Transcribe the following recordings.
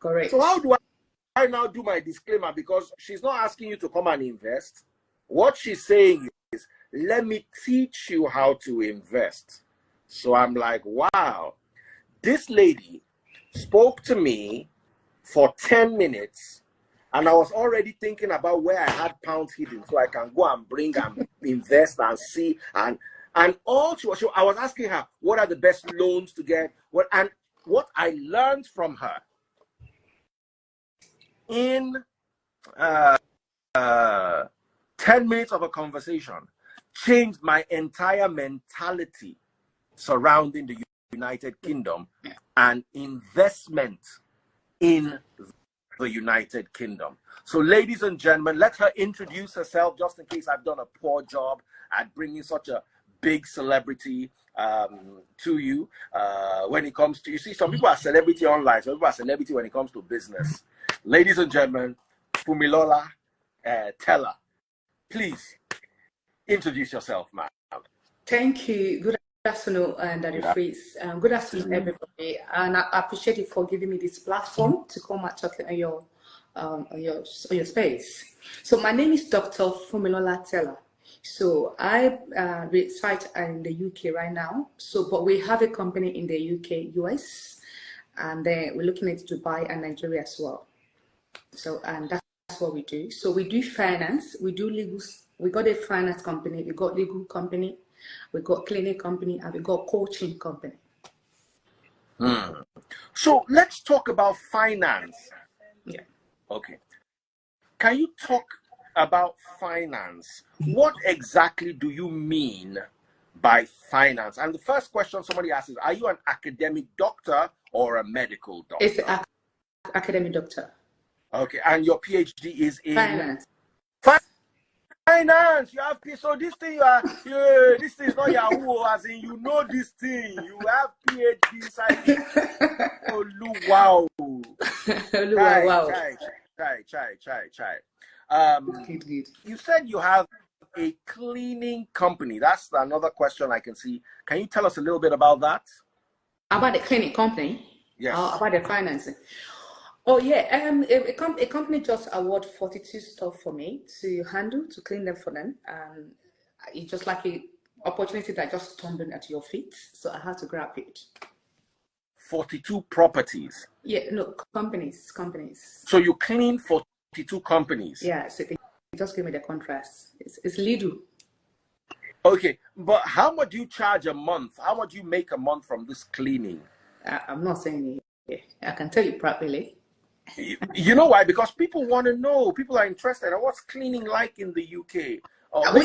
Correct. So how do I now do my disclaimer? Because she's not asking you to come and invest. What she's saying is, let me teach you how to invest. So I'm like, wow, this lady spoke to me for 10 minutes, and I was already thinking about where I had pounds hidden so I can go and bring and invest and see. And also, I was asking her, what are the best loans to get? What I learned from her in 10 minutes of a conversation changed my entire mentality surrounding the United Kingdom and investment in the United Kingdom. So, ladies and gentlemen, let her introduce herself, just in case I've done a poor job at bringing such a big celebrity to you. When it comes to, you see, some people are celebrity online, some people are celebrity when it comes to business. Ladies and gentlemen, Fumilola Teller, please introduce yourself, ma'am. Thank you. Good afternoon, Daddy Freeze. Good afternoon, everybody. And I appreciate you for giving me this platform to come and talk on your space. So my name is Dr. Fumilola Teller. So I reside in the UK right now. So, but we have a company in the UK, US, and then we're looking at Dubai and Nigeria as well. So, and that's what we do. So we do finance, we do legal. We got a finance company, we got legal company, we got clinic company, and we got coaching company. So let's talk about finance. Yeah. Okay. Can you talk about finance? What exactly do you mean by finance? And the first question somebody asks is, are you an academic doctor or a medical doctor? It's an academic doctor. Okay. And your PhD is in finance. Finance. You have, so this thing this thing is not Yahoo, as in you know this thing. You have PhD inside it. Oh, wow. Wow. Good. You said you have a cleaning company. That's another question I can see. Can you tell us a little bit about that? About the cleaning company? Yes. About the financing. Oh yeah, a company just awarded 42 stuff for me to handle, to clean them for them. It's just like an opportunity that just stumbled at your feet, so I had to grab it. 42 properties? Yeah, no, companies. So you clean 42 companies? Yeah, so they just give me the contracts. It's legal. Okay, but how much do you charge a month? How much do you make a month from this cleaning? I'm not saying it. I can tell you properly. You know why? Because people want to know. People are interested in what's cleaning like in the UK.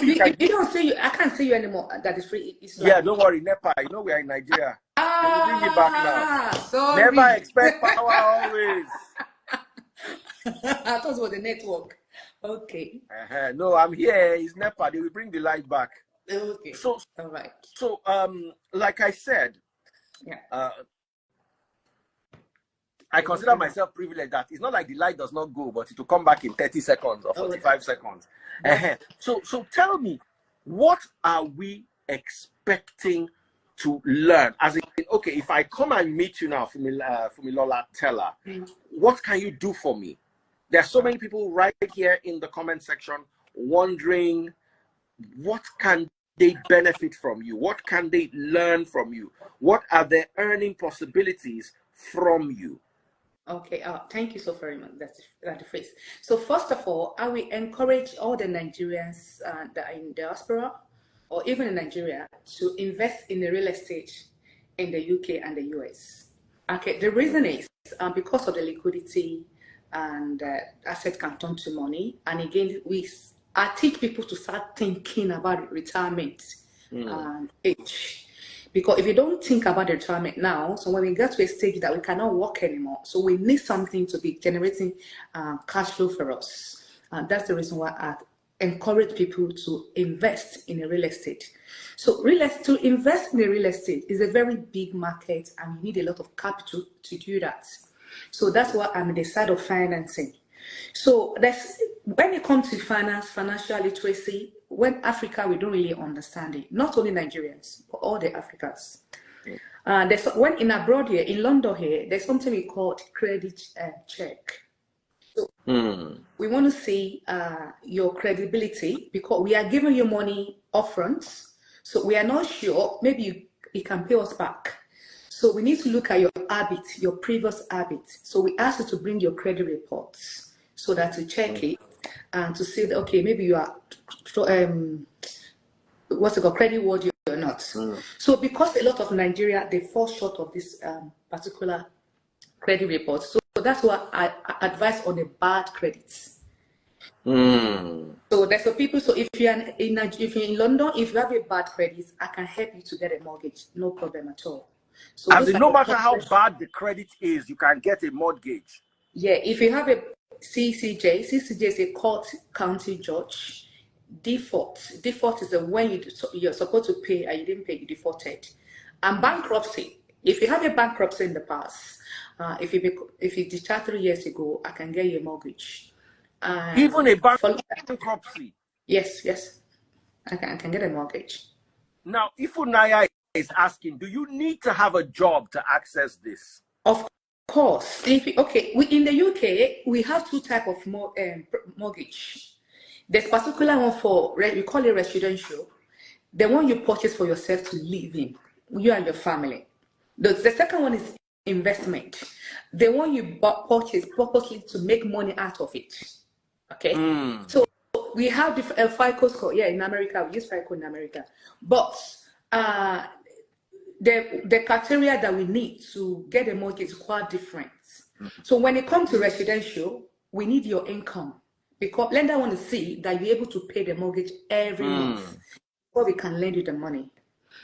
You don't say you. I can't say you anymore. That is free. Yeah, don't worry, NEPA. You know we are in Nigeria. We'll bring it back now. Sorry. Never expect power always. I thought it was the network. Okay. No, I'm here. It's NEPA. They will bring the light back. Okay. So, all right. So, like I said, yeah. I consider myself privileged that it's not like the light does not go, but it will come back in 30 seconds or 45 seconds. So tell me, what are we expecting to learn? As in, okay, if I come and meet you now, Fumilola Teller, what can you do for me? There are so many people right here in the comment section wondering, what can they benefit from you? What can they learn from you? What are their earning possibilities from you? Okay, thank you so very much. That's the phrase. So first of all, I will encourage all the Nigerians that are in diaspora or even in Nigeria to invest in the real estate in the UK and the US. Okay, the reason is because of the liquidity and asset can turn to money. And again, I teach people to start thinking about retirement age. Because if you don't think about the retirement now, so when we get to a stage that we cannot work anymore, so we need something to be generating cash flow for us. That's the reason why I encourage people to invest in a real estate. So to invest in a real estate is a very big market and you need a lot of capital to do that. So that's why I'm on the side of financing. So when it comes to finance, financial literacy, when Africa, we don't really understand it. Not only Nigerians, but all the Africans. When in abroad here, in London here, there's something we call credit check. So we want to see your credibility because we are giving you money upfront. So we are not sure, maybe you can pay us back. So we need to look at your habits, your previous habits. So we ask you to bring your credit reports so that to check it and to see that, okay, maybe you are, what's it called, credit worthy or not. So because a lot of Nigeria, they fall short of this particular credit report. So that's why I advise on the bad credits. So there's some people. So if you're in London, if you have a bad credit, I can help you to get a mortgage, no problem at all. So as in, no matter how bad the credit is, you can get a mortgage. Yeah, if you have a CCJ is a court county judge. Default is the when you're supposed to pay and you didn't pay, you defaulted. And bankruptcy, if you have a bankruptcy in the past, if you discharged 3 years ago, I can get you a mortgage. Even a bankruptcy? Yes, I can get a mortgage. Now, Ifunaya is asking, do you need to have a job to access this? Of course. In the UK, we have 2 types of mortgage. There's particular one for, we call it residential, the one you purchase for yourself to live in, you and your family. The second one is investment, the one you purchase purposely to make money out of it. Okay, so we have different FICO score. Yeah, in America, we use FICO in America, but the criteria that we need to get a mortgage is quite different. So when it comes to residential, we need your income. Because lender want to see that you're able to pay the mortgage every month before we can lend you the money.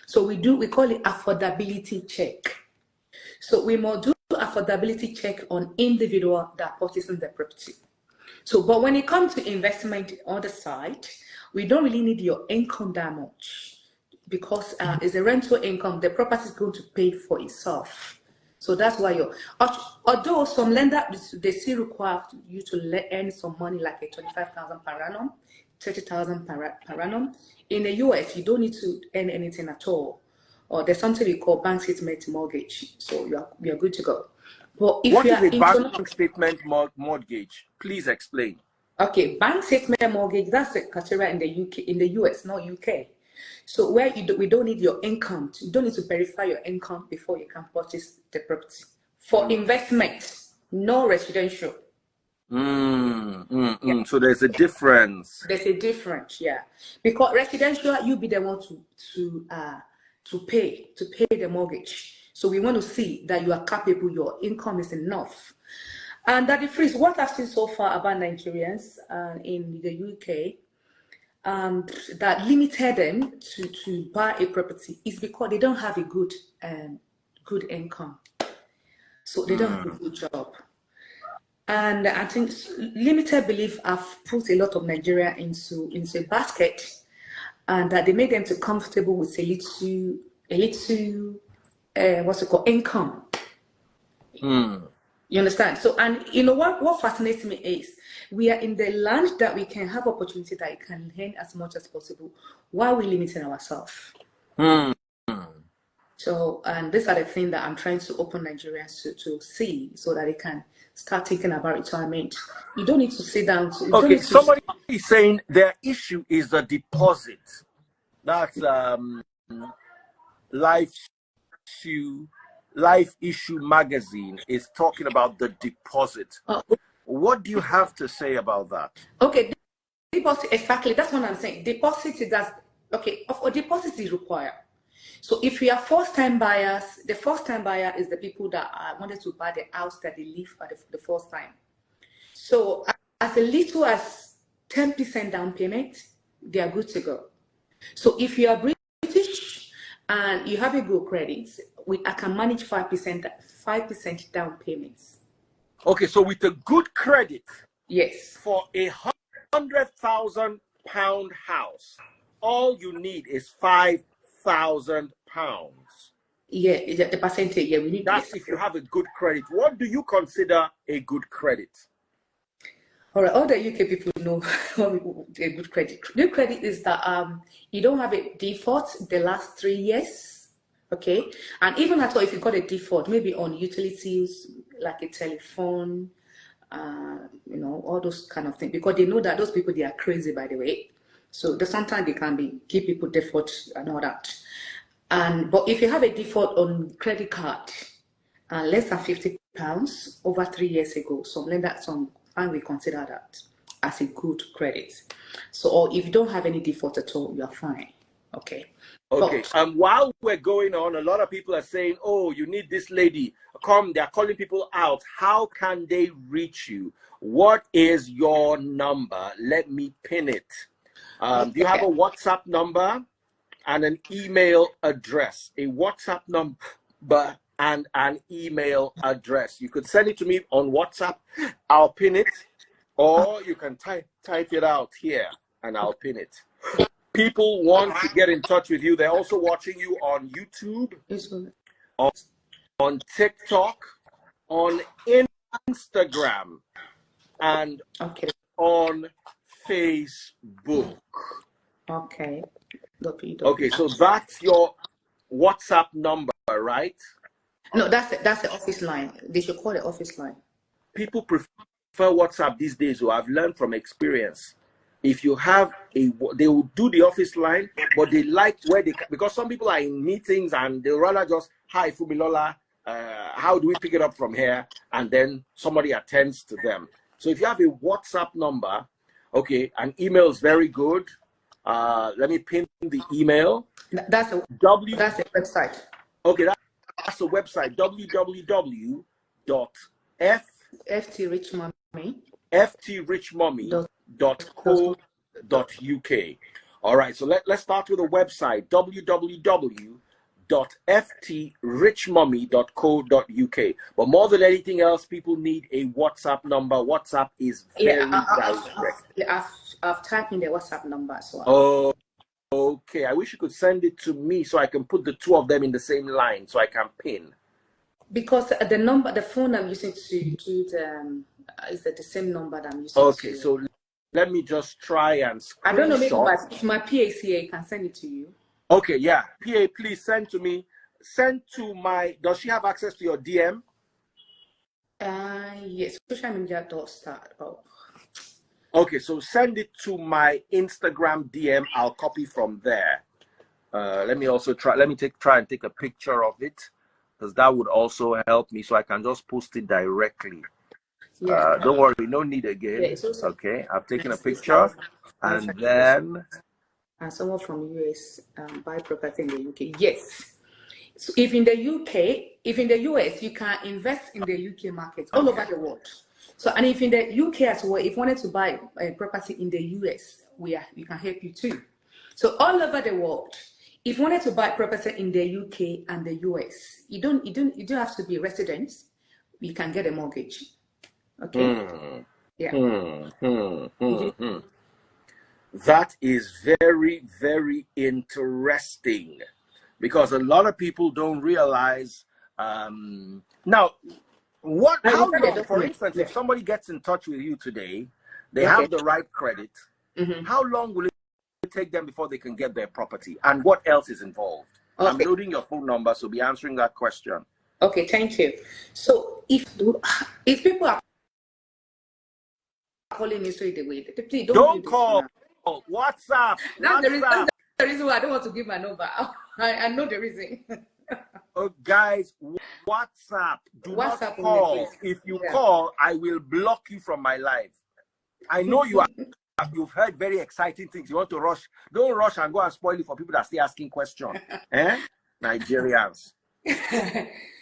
So we call it affordability check. So we must do affordability check on individual that purchasing the property. So, but when it comes to investment on the side, we don't really need your income that much because it's a rental income. The property is going to pay for itself. So that's why although some lenders, they still require you to earn some money like a 25,000 per annum, 30,000 per annum. In the US, you don't need to earn anything at all. Or there's something we call bank statement mortgage. So you're good to go. But if what is a bank statement mortgage? Please explain. Okay, bank statement mortgage, that's the criteria in the US, not UK. So where we don't need your income, you don't need to verify your income before you can purchase the property. For investment, no residential. Yeah. So there's a difference. There's a difference, yeah. Because residential, you be the one to pay the mortgage. So we want to see that you are capable, your income is enough. And that difference, what I've seen so far about Nigerians in the UK, that limited them to buy a property is because they don't have a good income. So they don't have a good job. And I think limited belief have put a lot of Nigeria into a basket, and that they make them too comfortable with a little what's it called, income. You understand? So, and you know what fascinates me is we are in the land that we can have opportunity that you can earn as much as possible while we're limiting ourselves. So, and these are the things that I'm trying to open Nigerians to see so that they can start thinking about retirement. You don't need to sit down. Okay, somebody is saying their issue is the deposit. That's Life Issue magazine is talking about the deposit. What do you have to say about that? Okay, deposit, exactly. That's what I'm saying. Deposit is that, okay, deposit is required. So if you are first-time buyers, the first-time buyer is the people that wanted to buy the house that they live for the first time. So as little as 10% down payment, they are good to go. So if you are British and you have a good credit, I can manage 5% down payments. Okay, so with a good credit, yes, for £100,000 house, all you need is £5,000. Yeah, the percentage. Yeah, we need. That's if you have a good credit. What do you consider a good credit? All right, all the UK people know a good credit. Good credit is that you don't have a default the last 3 years. Okay, and even at all, if you got a default, maybe on utilities like a telephone, you know, all those kind of things, because they know that those people, they are crazy, by the way. So sometimes they can give people default and all that. And but if you have a default on credit card, less than £50 over 3 years ago, some will consider that as a good credit. So, or if you don't have any default at all, you are fine. Okay. Okay. While we're going on, a lot of people are saying, "Oh, you need this lady." They're calling people out. How can they reach you? What is your number? Let me pin it. Do you have a WhatsApp number and an email address? A WhatsApp number and an email address. You could send it to me on WhatsApp. I'll pin it, or you can type it out here and I'll pin it. People want to get in touch with you. They're also watching you on YouTube, on TikTok, on Instagram, and on Facebook. Okay. Okay, so that's your WhatsApp number, right? No, that's the office line. They should call the office line. People prefer WhatsApp these days, so I've learned from experience. If you have they will do the office line, but they like because some people are in meetings and they'll rather just, "Hi, Fumilola, how do we pick it up from here?" And then somebody attends to them. So if you have a WhatsApp number, okay, an email is very good. Let me pin the email. That's the website. Okay, that's the website, www.ftrichmommy.co.uk. All right, so let's start with the website, www.ftrichmommy.co.uk. But more than anything else, people need a WhatsApp number. WhatsApp is very direct. I've typed in the WhatsApp number as well. Oh, okay. I wish you could send it to me so I can put the two of them in the same line so I can pin. Because the phone I'm using to do is the same number that I'm using. Okay, so let me just try and screenshot. I don't know, maybe my PACA can send it to you. Okay, yeah. PA, please send to me. Send to my, does she have access to your DM? Yes, social media does start. Okay, so send it to my Instagram DM. I'll copy from there. Let me also try and take a picture of it, because that would also help me, so I can just post it directly. Yeah. Don't worry, no need again. Yeah, okay, I've taken a picture, and then. And someone from US buy property in the UK. Yes. So if in the US, you can invest in the UK market all over the world. So, and if in the UK as well, if you wanted to buy a property in the US, we can help you too. So all over the world, if you wanted to buy property in the UK and the US, you don't have to be a resident. You can get a mortgage. Okay. Yeah. That is very, very interesting, because a lot of people don't realize. Now, how long, for instance, if somebody gets in touch with you today, they have the right credit, how long will it take them before they can get their property? And what else is involved? Okay. I'm loading your phone number, so be answering that question. Okay, thank you. So if people are calling me straight away, please don't call. WhatsApp. That's the reason why I don't want to give my number. I know the reason. Oh, guys, WhatsApp. Do not call. If you call, I will block you from my life. I know you've heard very exciting things. You want to rush. Don't rush and go and spoil it for people that stay asking questions. Nigerians.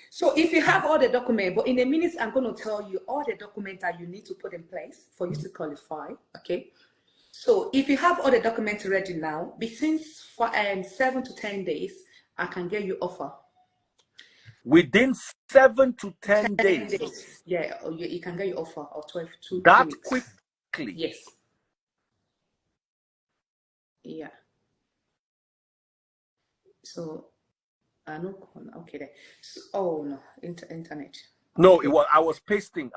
So if you have all the documents, but in a minute, I'm going to tell you all the documents that you need to put in place for you to qualify. Okay. So if you have all the documents ready now, between 7 to 10 days, I can get you offer. Within 7 to 10 days? Yeah, you can get your offer, or 12 to that quickly? Yes. Yeah. So, okay then. So, oh no, internet. No, I was pasting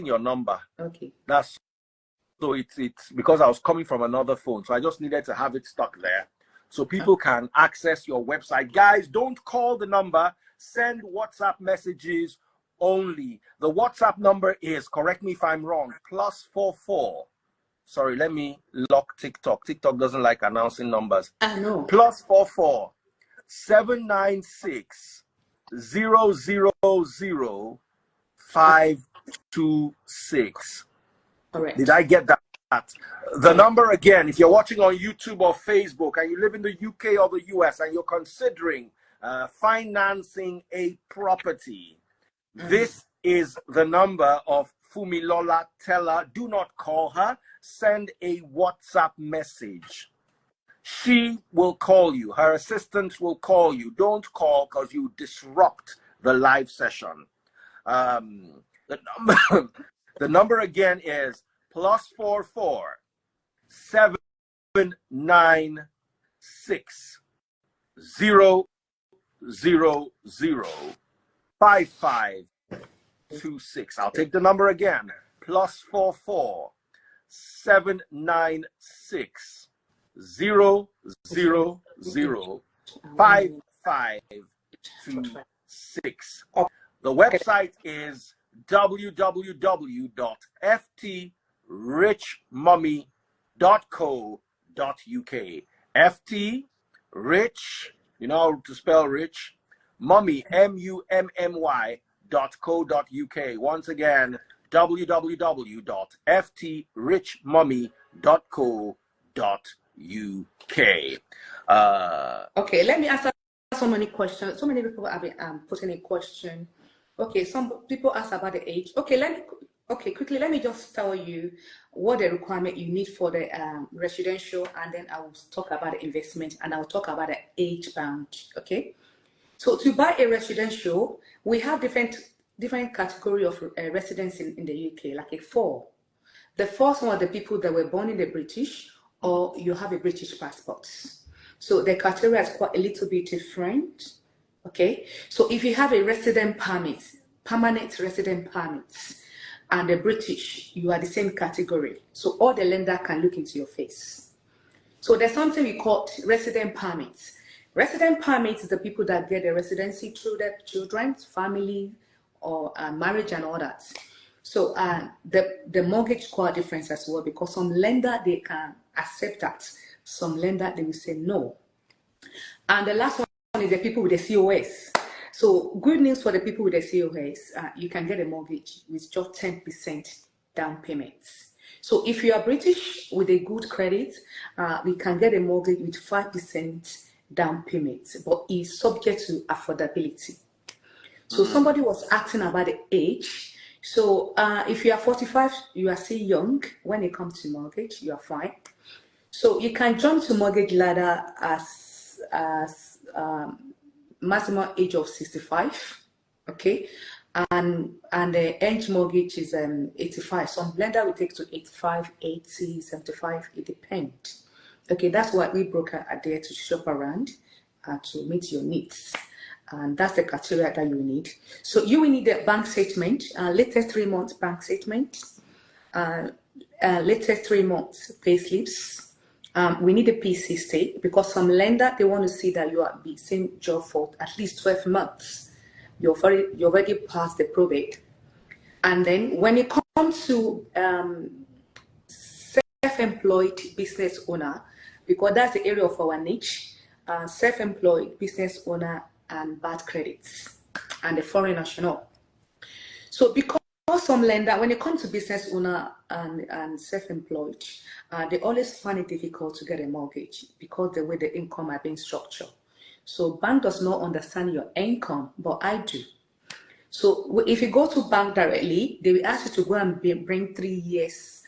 your number. Okay. So it's because I was coming from another phone, so I just needed to have it stuck there. so people can access your website. Guys, don't call the number. Send WhatsApp messages only. The WhatsApp number is, correct me if I'm wrong, +44. Sorry, let me lock TikTok. TikTok doesn't like announcing numbers. I know. +44 796 000 526. Correct. Did I get that? The number again, if you're watching on YouTube or Facebook and you live in the UK or the US and you're considering financing a property, this is the number of Fumilola Teller. Do not call her. Send a WhatsApp message. She will call you. Her assistant will call you. Don't call because you disrupt the live session. The number again is +44 796 000 5526. I'll take the number again. +44 796 000 5526. The website is www.ftrichmummy.co.uk. FT Rich, you know how to spell rich, mummy, MUMMY.co.uk. Once again, www.ftrichmummy.co.uk. Okay, let me answer so many questions. So many people have been putting a question. Okay, some people ask about the age. Okay, quickly, let me just tell you what the requirement you need for the residential, and then I will talk about the investment, and I will talk about the age bound. Okay, so to buy a residential, we have different category of residents in the UK, like a 4. The first one are the people that were born in the British, or you have a British passport. So the criteria is quite a little bit different. Okay, so if you have a resident permit, permanent resident permits, and the British, you are the same category. So all the lender can look into your face. So there's something we call resident permits. Resident permits is the people that get a residency through their children, family, or marriage and all that. So the mortgage quite difference as well, because some lender, they can accept that. Some lender, they will say no. And the last one is the people with the COS. So good news for the people with the COS, you can get a mortgage with just 10% down payments. So if you are British with a good credit, we can get a mortgage with 5% down payments, but it's subject to affordability. So somebody was asking about the age. So if you are 45, you are still young. When it comes to mortgage, you are fine. So you can jump to mortgage ladder as maximum age of 65, okay, and the age mortgage is 85. Some lender will take to 85, 80, 75. It depends. Okay, that's why we broker are there to shop around to meet your needs, and that's the criteria that you need. So you will need a bank statement, latest 3 months bank statement, latest 3 months pay slips. We need a PC state, because some lender, they want to see that you are the same job for at least 12 months. You're already past the probate. And then when it comes to self-employed business owner, because that's the area of our niche, self-employed business owner and bad credits and the foreign national. So because some lender, when it comes to business owner and self-employed, they always find it difficult to get a mortgage because the way the income are being structured. So bank does not understand your income, but I do. So if you go to bank directly, they will ask you to go and bring 3 years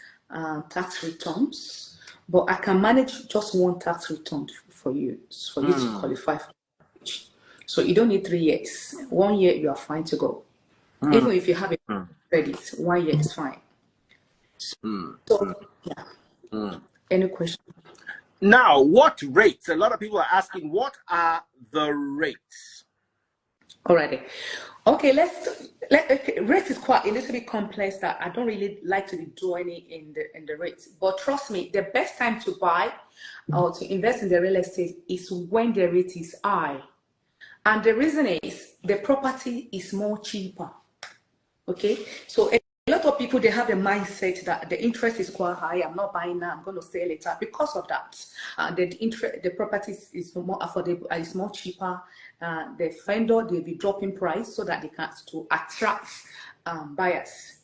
tax returns, but I can manage just 1 tax return for you to qualify for mortgage. So you don't need 3 years. 1 year, you are fine to go. Even if you have a credit, 1 year is fine. So, yeah. Any question? Now, what rates? A lot of people are asking, what are the rates? Alrighty. Okay, okay, rate is quite a little bit complex that I don't really like to be doing it in the rates. But trust me, the best time to buy or to invest in the real estate is when the rate is high. And the reason is the property is more cheaper. Okay, so a lot of people, they have a mindset that the interest is quite high. I'm not buying now, I'm going to sell later. Because of that, the property is more affordable, it's more cheaper. The vendor, they'll be dropping price so that they can to attract buyers.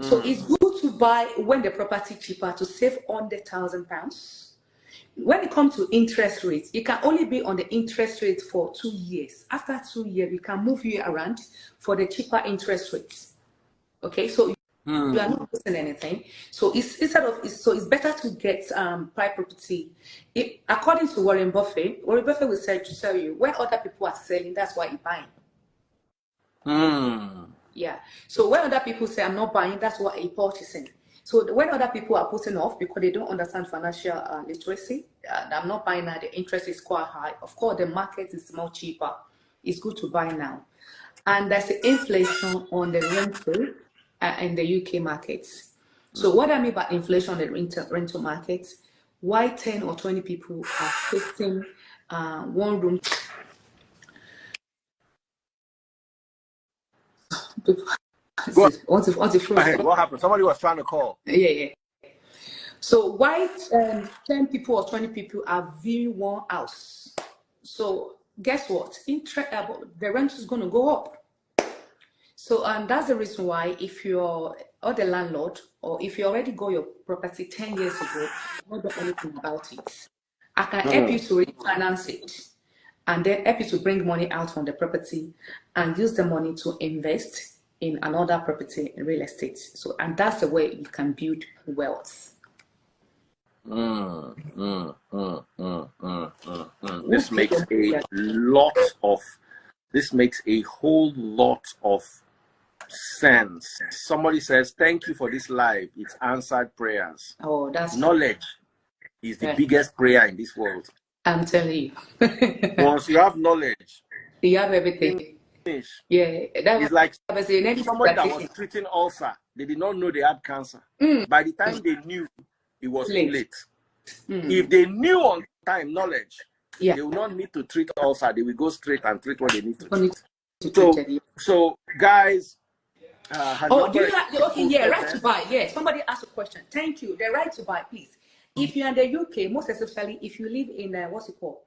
So it's good to buy when the property is cheaper to save £100,000. When it comes to interest rates, you can only be on the interest rate for 2 years. After 2 years, we can move you around for the cheaper interest rates. Okay, so you are not losing anything. So it's better to get private property. According to Warren Buffett will say to tell you when other people are selling, that's why you're buying. Yeah. So when other people say I'm not buying, that's what you're purchasing. So when other people are putting off because they don't understand financial literacy, I'm not buying now, the interest is quite high. Of course, the market is more cheaper. It's good to buy now. And there's the inflation on the rental in the UK markets. So what I mean by inflation on the rental markets, why 10 or 20 people are taking one room? Go ahead. What happened? Somebody was trying to call. Yeah. So why 10 people or 20 people are viewing one house? So guess what? The rent is going to go up. So that's the reason why if you're the landlord or if you already got your property 10 years ago, you don't know anything about it, I can help you to refinance it and then help you to bring money out from the property and use the money to invest in another property in real estate. So, and that's the way you can build wealth. This makes a whole lot of sense. Somebody says, thank you for this live. It's answered prayers. Oh, that's knowledge is the biggest prayer in this world. I'm telling you. Once you have knowledge, you have everything. Yeah, it's like somebody that was treating ulcer. They did not know they had cancer. By the time they knew, it was too late. If they knew on time knowledge, they will not need to treat ulcer. They will go straight and treat what they need to treat. So guys, do you have right to buy? Yeah, somebody asked a question. Thank you. The right to buy, please. If you're in the UK, most especially if you live in what's it called,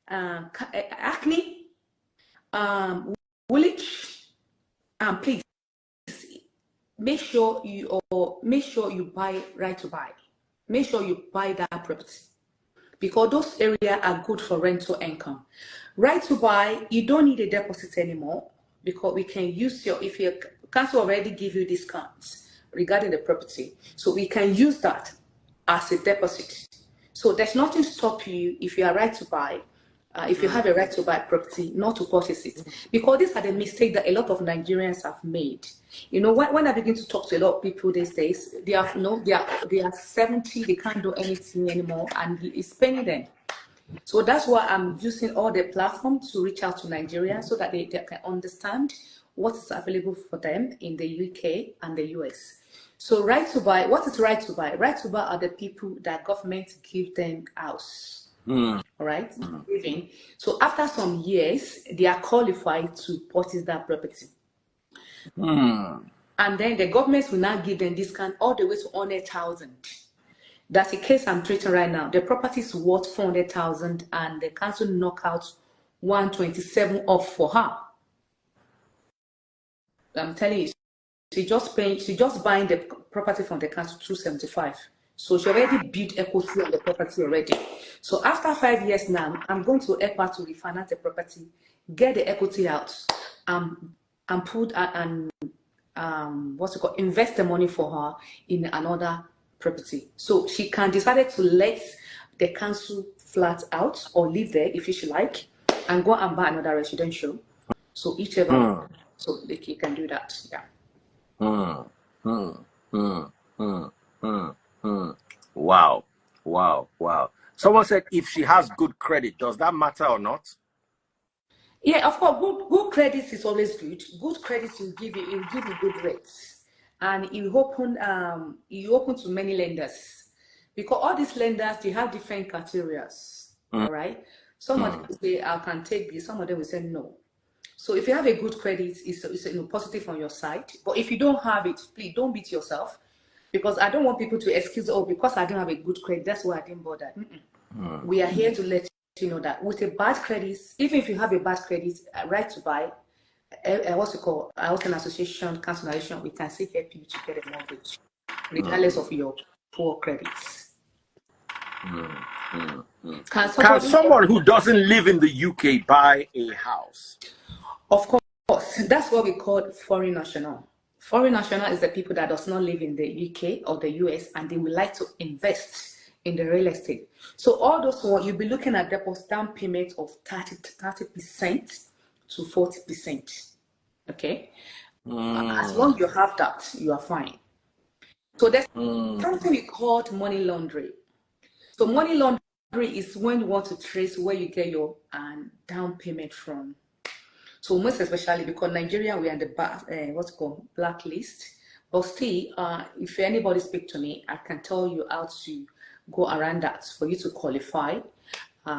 Acne, Woolwich, please make sure you buy right to buy. Make sure you buy that property because those areas are good for rental income. Right to buy, you don't need a deposit anymore because we can use if your council already give you discounts regarding the property, so we can use that as a deposit. So there's nothing stop you if you are right to buy. If you have a right to buy property, not to purchase it, because these are the mistakes that a lot of Nigerians have made. You know, when I begin to talk to a lot of people these days, they are 70, they can't do anything anymore, and it's paining them. So that's why I'm using all the platforms to reach out to Nigerians so that they can understand what is available for them in the UK and the US. So right to buy, what is right to buy? Right to buy are the people that government give them house. All right. So after some years, they are qualified to purchase that property. And then the government will now give them discount all the way to 100,000. That's the case I'm treating right now. The property is worth 400,000 and the council knock out 127 off for her. I'm telling you, she just buying the property from the council 275. So she already built equity on the property already. So after 5 years now, I'm going to help her to refinance the property, get the equity out, and put invest the money for her in another property. So she can decide to let the council flat out or live there if she like, and go and buy another residential. So each-ever, so they can do that. Yeah. Wow. Someone said if she has good credit, does that matter or not? Yeah, of course, good credits is always good. Good credits will give you good rates, and you open to many lenders, because all these lenders they have different criteria. All right, some of them will say I can take this, some of them will say no. So if you have a good credit, it's positive on your side. But if you don't have it, please don't beat yourself, because I don't want people to excuse, oh, because I don't have a good credit, that's why I didn't bother. We are here to let you know that with a bad credit, even if you have a bad credit, right to buy, what's it called, housing association, cancellation, we can still help you to get a mortgage, regardless of your poor credits. Can someone who doesn't live in the UK buy a house? Of course, that's what we call foreign national. Foreign national is the people that does not live in the UK or the US and they would like to invest in the real estate. So all those ones, you'll be looking at deposit down payment of 30% to 40%. Okay? As long as you have that, you are fine. So there's something we call money laundering. So money laundering is when you want to trace where you get your down payment from. So most especially because Nigeria, we are in the what's called blacklist. But still, if anybody speak to me, I can tell you how to go around that for you to qualify,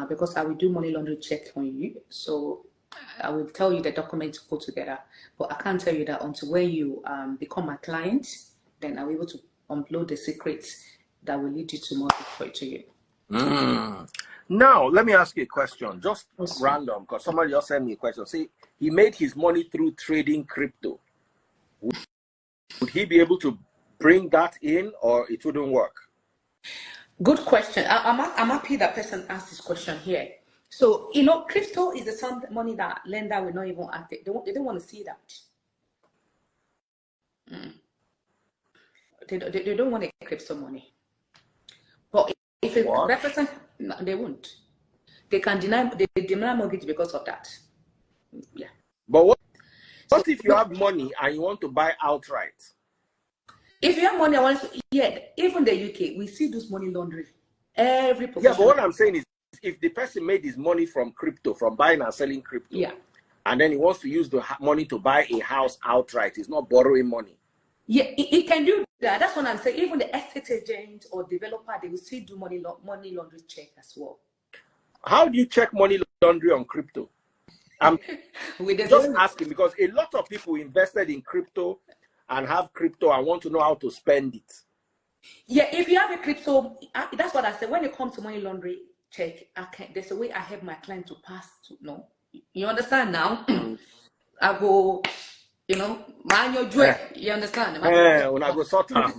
because I will do money laundering check on you. So I will tell you the document to put together, but I can't tell you that until when you become my client, then I'll be able to upload the secrets that will lead you to more for to you. Now, let me ask you a question, just random, because somebody just sent me a question. See, he made his money through trading crypto. Would he be able to bring that in, or it wouldn't work? Good question. I'm happy that person asked this question here. So, you know, crypto is the some money that lender will not even active. They don't want to see that. They don't want a crypto money. But if it represents, no, they won't. They can deny mortgage because of that. Yeah. But what if you have money and you want to buy outright? If you have money, even the UK, we see this money laundering. Every Yeah, but what I'm saying is, if the person made his money from crypto, from buying and selling crypto, and then he wants to use the money to buy a house outright, he's not borrowing money. Yeah, he can do that. That's what I'm saying. Even the estate agent or developer, they will still do money laundering check as well. How do you check money laundering on crypto? I'm just asking because a lot of people invested in crypto and have crypto and want to know how to spend it. Yeah, if you have a crypto, that's what I said. When it comes to money laundering check, there's a way I help my client to pass to. No, you understand now? I go, you know, mind your joy. You understand? When I go sort out.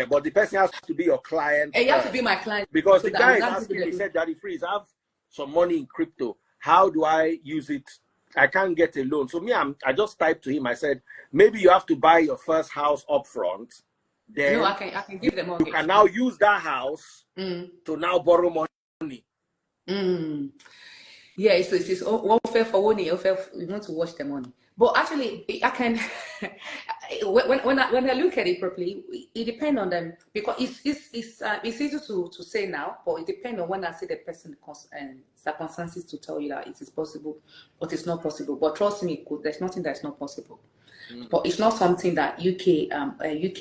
But the person has to be your client. You have to be my client. Because the guy is asking, he said, Daddy Freeze, I have some money in crypto. How do I use it? I can't get a loan. So I just typed to him. I said, maybe you have to buy your first house up front. Then I can give them mortgage. You can now use that house to now borrow money. Yeah, it's one fair for one year. You want to watch the money. But actually, I can when I look at it properly, it depends on them because it's easy to say now, but it depends on when I see the person and circumstances to tell you that it is possible, but it's not possible. But trust me, there's nothing that's not possible. But it's not something that UK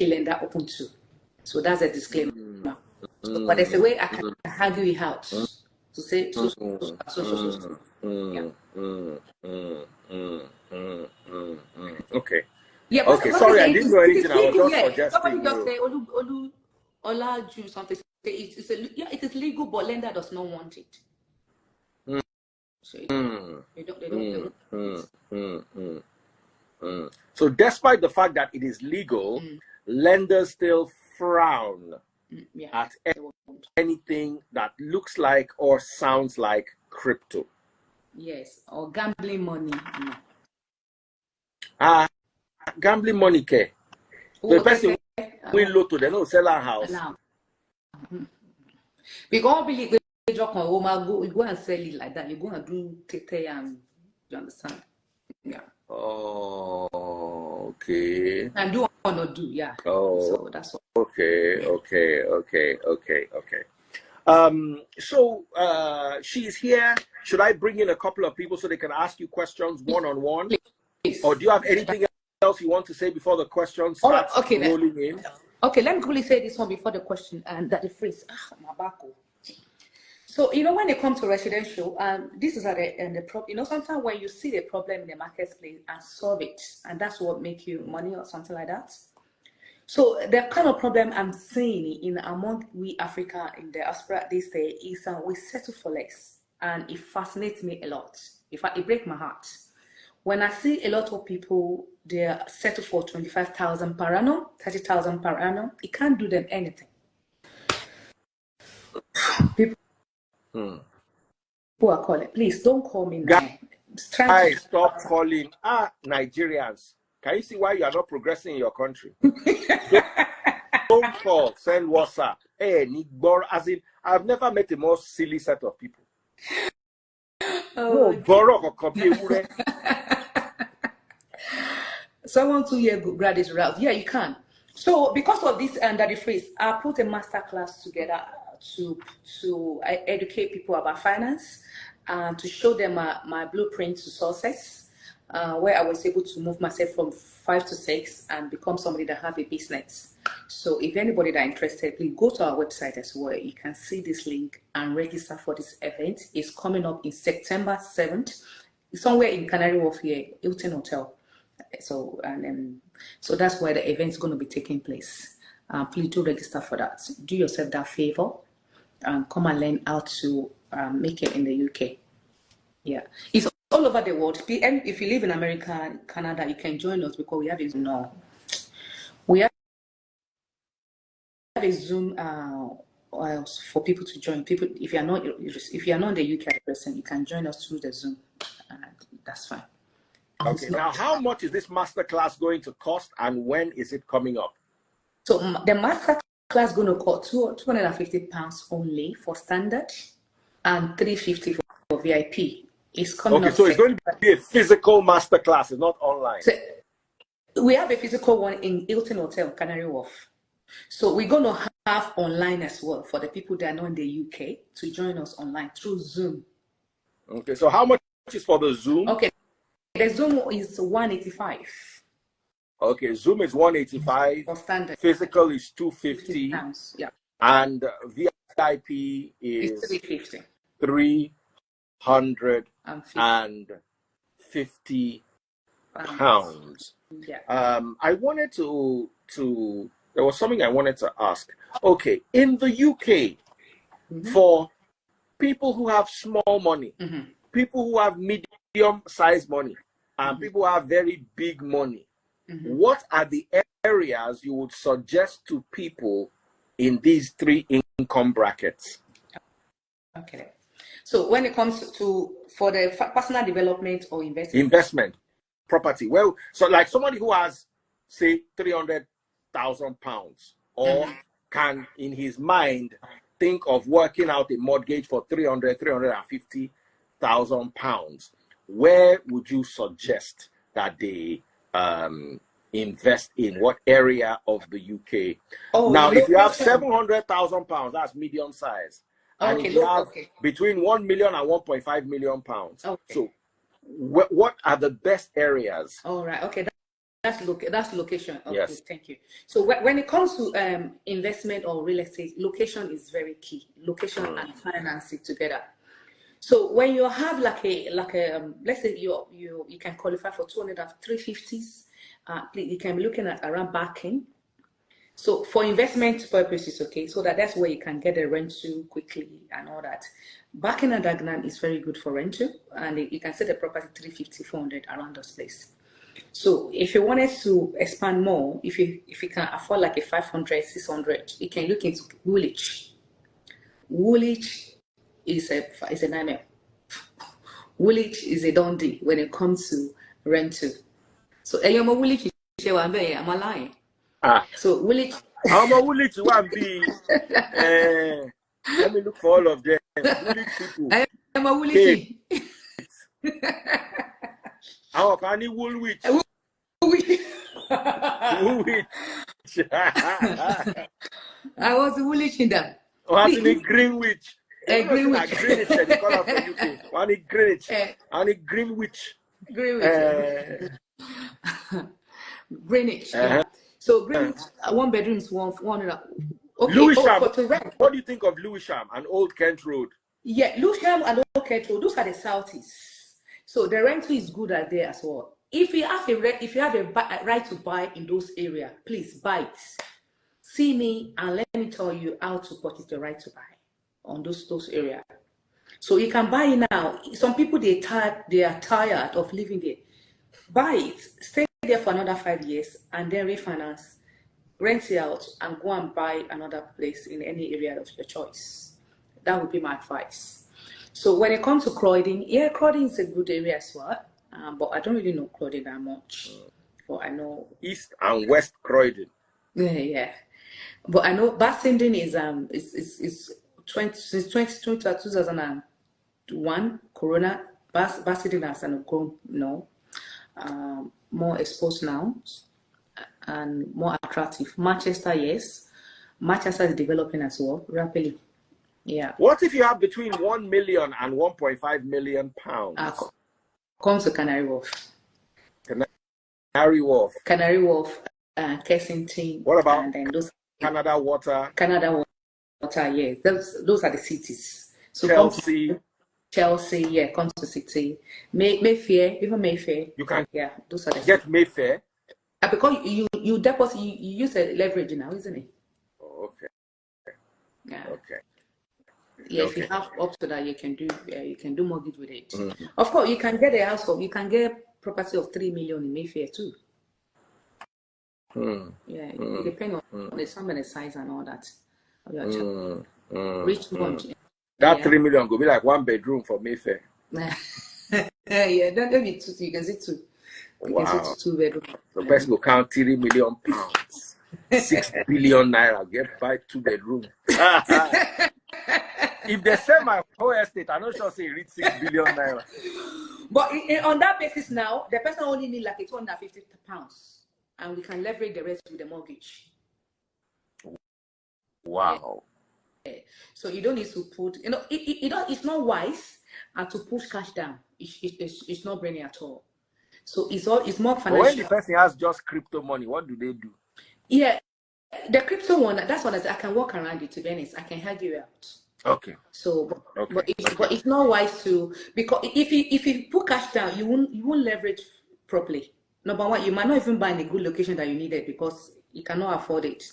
lender open to. So that's a disclaimer. But there's a way I can argue it out to say so. Okay. Yeah. Okay. Sorry, I didn't know anything. I was just suggesting. Somebody just say Olaju something. It is legal, but lender does not want it. So they don't. So despite the fact that it is legal, lenders still frown at anything that looks like or sounds like crypto. Yes, or gambling money. Gambling money, care. The person will low to the no sell our house. We can't believe we drop on home. You go and sell it like that. You go and do tete and you understand? Yeah. Oh, okay. And do or not do, yeah. Oh, so that's what. Okay. She's here. Should I bring in a couple of people so they can ask you questions one-on-one? Please. Or do you have anything else you want to say before the questions start rolling in? Okay, let me quickly say this one before the question and that the phrase. So, when it comes to residential, this is at the problem. Sometimes when you see the problem in the marketplace and solve it, and that's what makes you money or something like that. So the kind of problem I'm seeing among we Africa in the diaspora these days is we settle for less, and it fascinates me a lot. It breaks my heart when I see a lot of people they settle for 25,000 per annum, 30,000 per annum. It can't do them anything. People are calling. Please don't call me now. Guys, stop calling. Nigerians. Can you see why you are not progressing in your country? Don't call, send WhatsApp. Hey, as in, I've never met a more silly set of people. Someone 2 years graduate route. Yeah, you can. So because of this under the phrase, I put a masterclass together to educate people about finance and to show them my blueprint to success. Where I was able to move myself from 5 to 6 and become somebody that have a business. So if anybody that interested, please go to our website as well. You can see this link and register for this event. It's coming up in September 7th. It's somewhere in Canary Wharf here, Hilton Hotel. So that's where the event is going to be taking place. Please do register for that. Do yourself that favor and come and learn how to make it in the UK. Yeah, it's all over the world. And if you live in America and Canada, you can join us because we have a Zoom. We have a Zoom for people to join. People, if you are not in the UK person, you can join us through the Zoom. That's fine. Okay. Now, how much is this masterclass going to cost, and when is it coming up? So the masterclass is going to cost £250 only for standard, and $350 for VIP. It's coming up. So it's going to be a physical masterclass, it's not online. So we have a physical one in Hilton Hotel, Canary Wharf. So we're going to have online as well for the people that are not in the UK to join us online through Zoom. Okay, so how much is for the Zoom? Okay, the Zoom is £185. Okay, Zoom is £185. For standard. Physical is £250. Yeah. And VIP is £350. £350. Yeah. I wanted to there was something I wanted to ask. Okay, in the UK, for people who have small money, people who have medium-sized money, and people who have very big money, what are the areas you would suggest to people in these three income brackets? Okay. So when it comes for the personal development or investment, property. Well, so like somebody who has, say, £300,000, or can in his mind think of working out a mortgage for £350,000. Where would you suggest that they invest in? What area of the UK? Now, if you have £700,000, that's medium size. And if you have between 1 million and 1.5 million pounds. So what are the best areas? All right. Okay. That's location. Okay, yes. Thank you. So when it comes to investment or real estate, location is very key. Location and financing together. So when you have like a let's say you can qualify for 350s, please, you can be looking at around backing. So for investment purposes, okay, so that's where you can get a rental quickly and all that. Backing and Dagenham is very good for rental, and you can set the property 350, 400 around those places. So if you wanted to expand more, if you can afford like a 500, 600, you can look into Woolwich. Woolwich is a nightmare. Woolwich is a dundee when it comes to rental. So Woolwich is am I lying? So Woolwich. How about Woolwich one be? Let me look for all of them. Woolwich people. I'm a Woolwich. How can you Woolwich? Woolwich. Woolwich. I was Woolwich in that. What's in Greenwich? Greenwich. Greenwich, they call it for UK. One in Greenwich. And in Greenwich. Greenwich. Greenwich, yeah. So Greenwich, 1 bedroom is 100. Okay. Lewisham. To rent. What do you think of Lewisham and Old Kent Road? Yeah, Lewisham and Old Kent Road, those are the Southeast. So the rental is good out there as well. If you have a right to buy in those areas, please buy it. See me and let me tell you how to purchase the right to buy on those areas. So you can buy it now. Some people they are tired of living there. Buy it, stay there for another 5 years, and then refinance, rent it out, and go and buy another place in any area of your choice. That would be my advice. So when it comes to Croydon, yeah, Croydon is a good area as well. But I don't really know Croydon that much. But I know East and West Croydon. Yeah. But I know Basildon is since 2001 Corona. Basildon has grown, more exposed now and more attractive. Manchester, yes. Manchester is developing as well rapidly. Yeah. What if you have between 1 million and 1.5 million pounds? Come to Canary Wharf. Canary Wharf. Canary Wharf, Kensington. What about and then those Canada Water? Canada Water, yes. Those are the cities. So Chelsea, yeah, come to city. Mayfair, even Mayfair. You can those are the get Mayfair. Because you deposit, you use a leverage now, isn't it? Oh, okay. Yeah. Okay. Yeah, if you have up to that, you can do mortgage with it. Of course, you can get a house you can get property of 3 million in Mayfair too. Yeah, it depends on the sum and the size and all that. Richmond. That 3 million could be like 1 bedroom for Mayfair. Yeah, that will be 2. You can see 2. Wow. You can see 2 bedroom. The person will count 3 million pounds. 6 billion naira, get by 2 bedroom. If they sell my whole estate, I'm not sure say reach 6 billion naira. But on that basis now, the person only need like 250 pounds, and we can leverage the rest with the mortgage. Wow. Yeah. So you don't need to put, it's not wise to push cash down. It's not brainy at all. So it's more financial. But when the person has just crypto money, what do they do? Yeah, the crypto one, that's what I can walk around it, to be honest. I can help you out. Okay. So, but it's not wise to, because if you put cash down, you won't leverage properly. Number one, you might not even buy in a good location that you needed because you cannot afford it.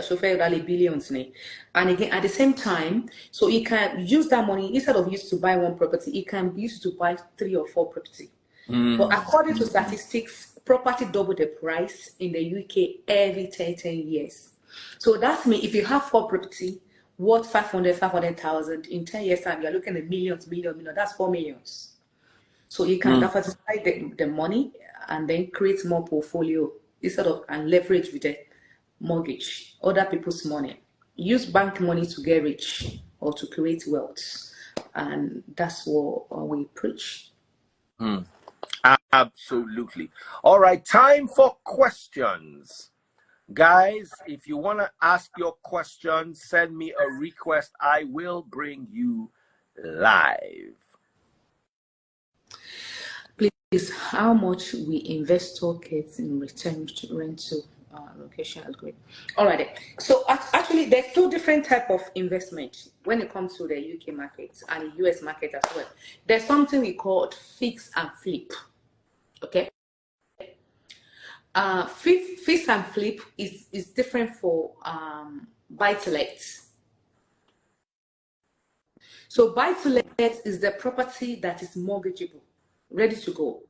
So fairly billions, and again at the same time, so you can use that money instead of used to buy one property, it can be used to buy 3 or 4 property. But according to statistics, property double the price in the UK every 10 years. So that's mean if you have 4 property worth 500,000 in 10 years time, you're looking at million. That's 4 millions. So you can diversify the money and then create more portfolio instead of and leverage with the mortgage, other people's money. Use bank money to get rich or to create wealth, and that's what we preach. Absolutely. All right, time for questions. Guys, if you want to ask your questions, send me a request. I will bring you live. Please, how much we investor gets in return to rental location agree. All right. So actually, there's 2 different type of investment when it comes to the UK market and the US market as well. There's something we call fix and flip. Okay. Fix and flip is different for buy-to-let. So buy-to-let is the property that is mortgageable, ready to go.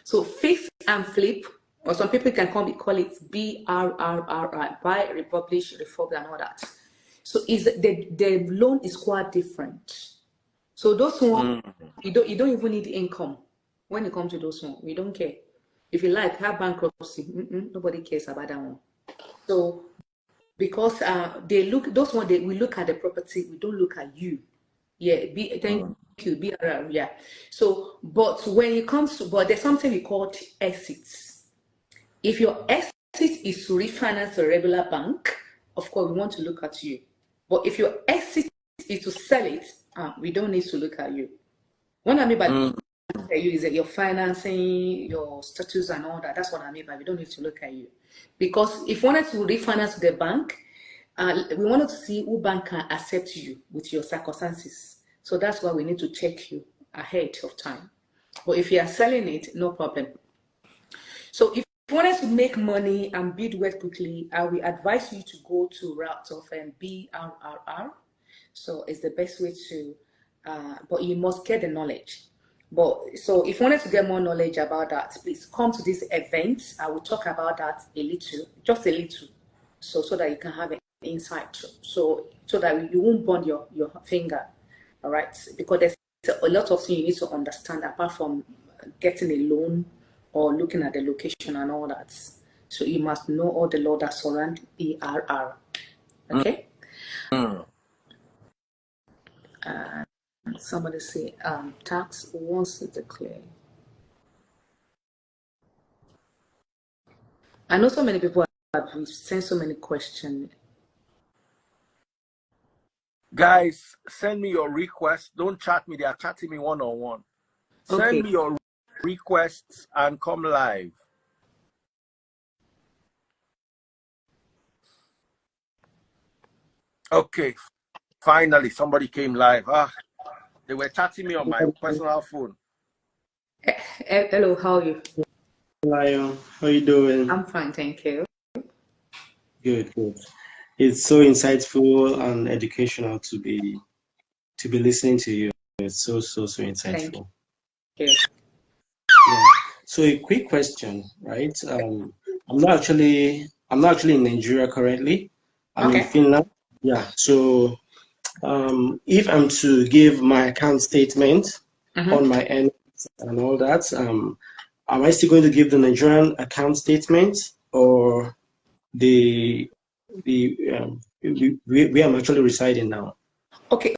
So fix and flip, or some people can call it BRRRI, buy, republish, refurb, and all that. So the loan is quite different. So those ones, you don't even need income when it comes to those ones. We don't care. If you like, have bankruptcy, nobody cares about that one. So because we look at the property, we don't look at you. Yeah, thank you, BRR, yeah. So, but when it comes to, there's something we call exits. If your exit is to refinance a regular bank, of course, we want to look at you. But if your exit is to sell it, we don't need to look at you. What I mean by look at you is that your financing, your status and all that. That's what I mean by we don't need to look at you. Because if we wanted to refinance with the bank, we wanted to see who bank can accept you with your circumstances. So that's why we need to check you ahead of time. But if you are selling it, no problem. So if you wanted to make money and build wealth quickly, I will advise you to go to route of BRRR. So it's the best way to, but you must get the knowledge. But so if you wanted to get more knowledge about that, please come to this event. I will talk about that a little, just a little, so that you can have an insight. So that you won't burn your finger, all right? Because there's a lot of things you need to understand apart from getting a loan or looking at the location and all that. So you must know all the law that surround BRR. Okay. Somebody say tax once it's declared. I know so many people have sent so many questions. Guys, send me your requests. Don't chat me. They are chatting me one-on-one. Send me your requests and come live. Okay. Finally, somebody came live. They were chatting me on my personal phone. Hello, how are you? Lion, how you doing? I'm fine, thank you. Good. It's so insightful and educational to be listening to you. It's so insightful. Thank you. Yeah. So a quick question, right? I'm not actually in Nigeria currently. I'm in Finland. Yeah. So if I'm to give my account statement on my end and all that, am I still going to give the Nigerian account statement or where I'm actually residing now? Okay,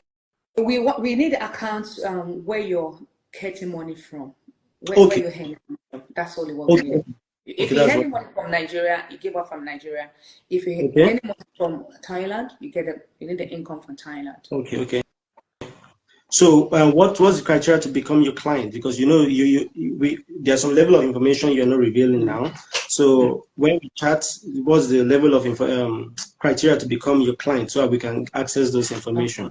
we need accounts where you're getting money from, where you're handing from. That's only what we need. If you're getting money from Nigeria, you give up from Nigeria. If you're getting money from Thailand, you need the income from Thailand. Okay. So what was the criteria to become your client? Because there's some level of information you're not revealing now. So when we chat, what's the level of criteria to become your client so that we can access those information?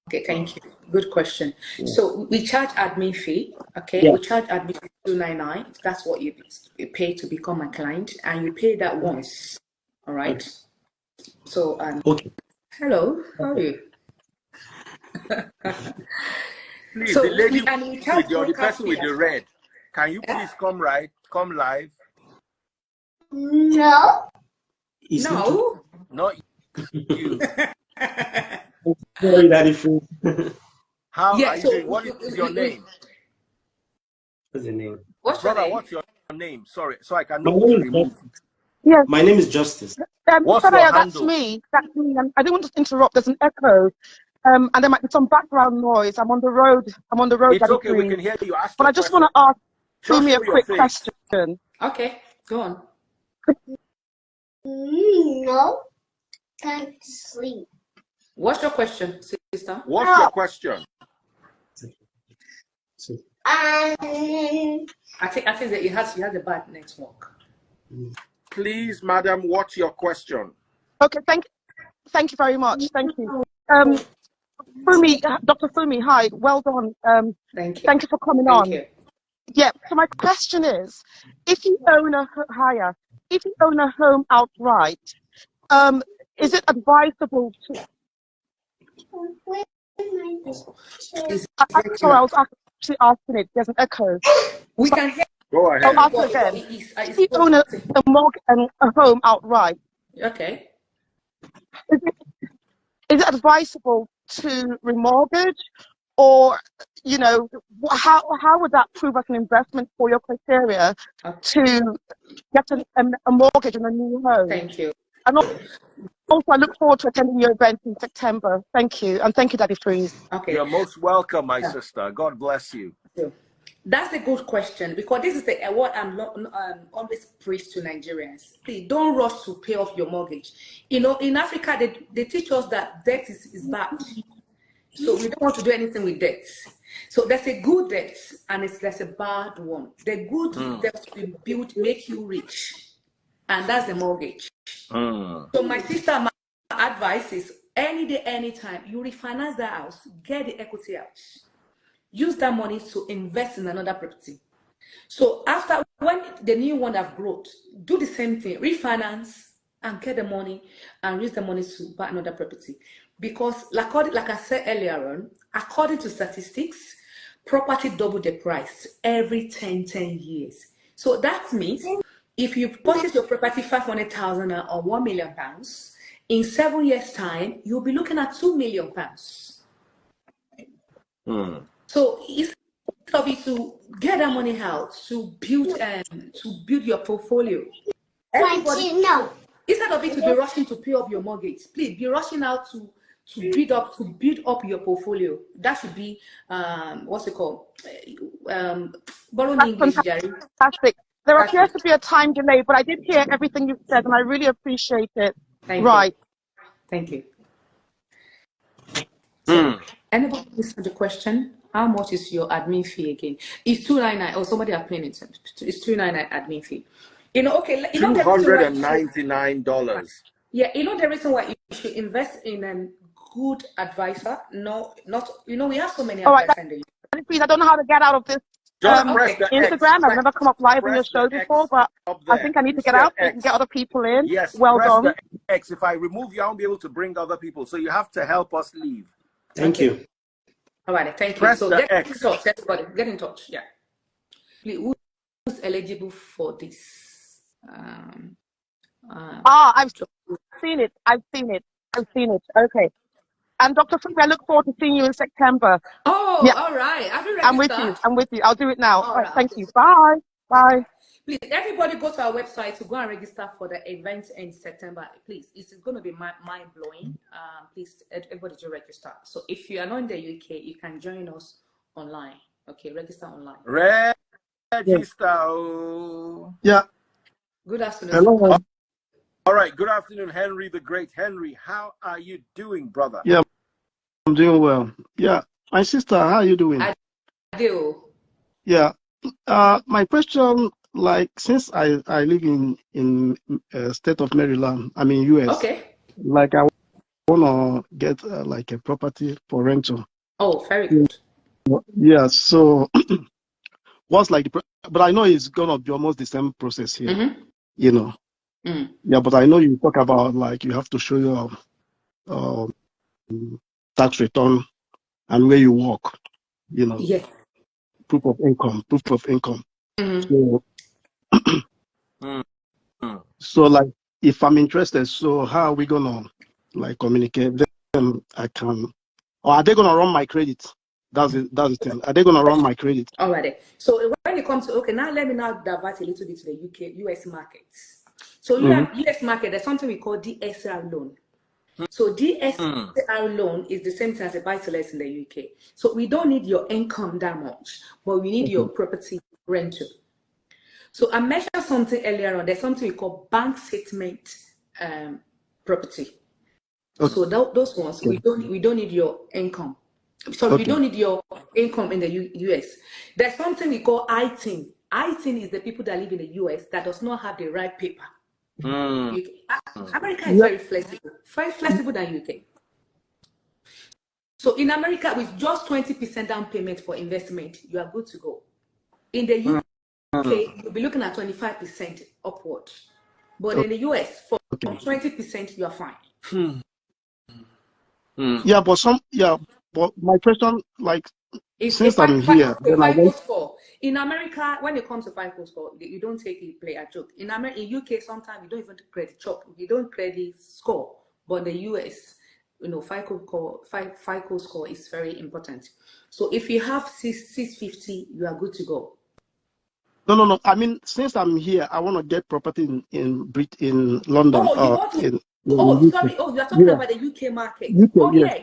Okay, thank you. Good question. Yeah. So we charge admin fee. Okay, we charge admin fee $299. That's what you pay to become a client, and you pay that once. All right. Okay. So hello, how are you? Please, so the lady the person with the red, can you please come live? No. No. Not you. Sorry, Daddy. How are you doing? What is your name? What's your name? What's your name? Sorry, so I can know who to remove. Yes. My name is Justice. What's your handle? That's me. I didn't want to interrupt. There's an echo. And there might be some background noise. I'm on the road. It's okay. We can hear you. But I just want to ask Fumi a quick question. Okay, go on. No, can't sleep. What's your question, sister? What's your question? I think that you have a bad network. Please, madam, what's your question? Okay, thank you very much. Thank you. Fumi, Dr. Fumi, hi, well done. Thank you. Thank you for coming on. Yeah, so my question is, if you own a home outright, is it advisable to... Sorry, I was actually asking it. There's an echo. We can hear. Go ahead. I'll ask again. If you own a home outright, okay, is it advisable to remortgage, or how would that prove as an investment for your criteria to get a mortgage on a new home? Thank you. And also, I look forward to attending your event in September. Thank you, and thank you, Daddy Freeze. Okay, you're most welcome, my sister. God bless you. That's a good question, because this is what I'm always preach to Nigerians. Please don't rush to pay off your mortgage. You know, in Africa, they teach us that debt is bad. So we don't want to do anything with debt. So there's a good debt and there's a bad one. The good debt will build, make you rich. And that's the mortgage. So my sister, my advice is any day, anytime, you refinance that house, get the equity out. Use that money to invest in another property. So after, when the new one have growth, do the same thing, refinance and get the money and use the money to buy another property. Because like I said earlier on, according to statistics, property double the price every 10 years. So that means if you purchase your property 500,000 or 1 million pounds, in 7 years' time, you'll be looking at 2 million pounds. So instead of it to get that money out to build your portfolio, instead of it to be rushing to pay off your mortgage, please be rushing out to build up your portfolio. That should be what's it called? Borrowing English, Jerry. Fantastic. There appears to be a time delay, but I did hear everything you said, and I really appreciate it. Thank you. Thank you. So, anybody listen to the question? How much is your admin fee again? It's $299. Oh, somebody are paying it. It's $299 admin fee. You know, okay. You know, $299. Yeah, you know the reason why you should invest in a good advisor. No, not we have so many advisors in the UK. Please, I don't know how to get out of this Instagram. I've never come up live on your show before, but I think I need to get out and get other people in. Yes, well done. The X. If I remove you, I won't be able to bring other people. So you have to help us leave. Thank you. All right, thank you. So get in touch, everybody. Get in touch. Yeah. Please, who's eligible for this? I've seen it. Okay. And Dr. Freeman, I look forward to seeing you in September. Oh, yeah. All right. I'm with you. I'll do it now. All right. Thank you. Bye. Bye. Please, everybody go to our website to go and register for the event in September. Please, it's going to be mind-blowing. Please, everybody do register. So if you are not in the UK, you can join us online. Okay, register online. Register. Yeah. Good afternoon. Hello. All right. Good afternoon, Henry the Great. Henry, how are you doing, brother? Yeah, I'm doing well. Yeah. My sister, how are you doing? I do. Yeah. My question, like, since I live in state of Maryland, I'm in US. Okay. Like, I want to get like a property for rental. Oh, very good. Yeah. So what's like but I know it's gonna be almost the same process here. You know. Yeah, but I know you talk about like you have to show your tax return and where you work. You know. Yeah. Proof of income. So like if I'm interested, so how are we gonna like communicate? Then I can, or are they gonna run my credit? That's the thing. Are they gonna run my credit? All right. So when it comes to now let me now divert a little bit to the US markets. So you have US market. There's something we call DSR loan. So DSR loan is the same thing as a buy-to-let in the UK. So we don't need your income that much, but we need your property rental. So I mentioned something earlier on. There's something we call bank statement property. Okay. So those ones we don't need your income. So we don't need your income in the US. There's something we call ITIN. ITIN is the people that live in the US that does not have the right paper. America is very flexible than UK. So in America, with just 20% down payment for investment, you are good to go. In the UK, you'll be looking at 25% upward. But in the US, for 20%, you are fine. Yeah, but my question, like, since I'm here, then I want... In America, when it comes to FICO score, you don't take it play a joke. In UK, sometimes you don't even credit chop. You don't credit score. But in the US, you know, FICO score is very important. So if you have 650, you are good to go. No. I mean, since I'm here, I want to get property in London. Sorry. Oh, you are talking about the UK market.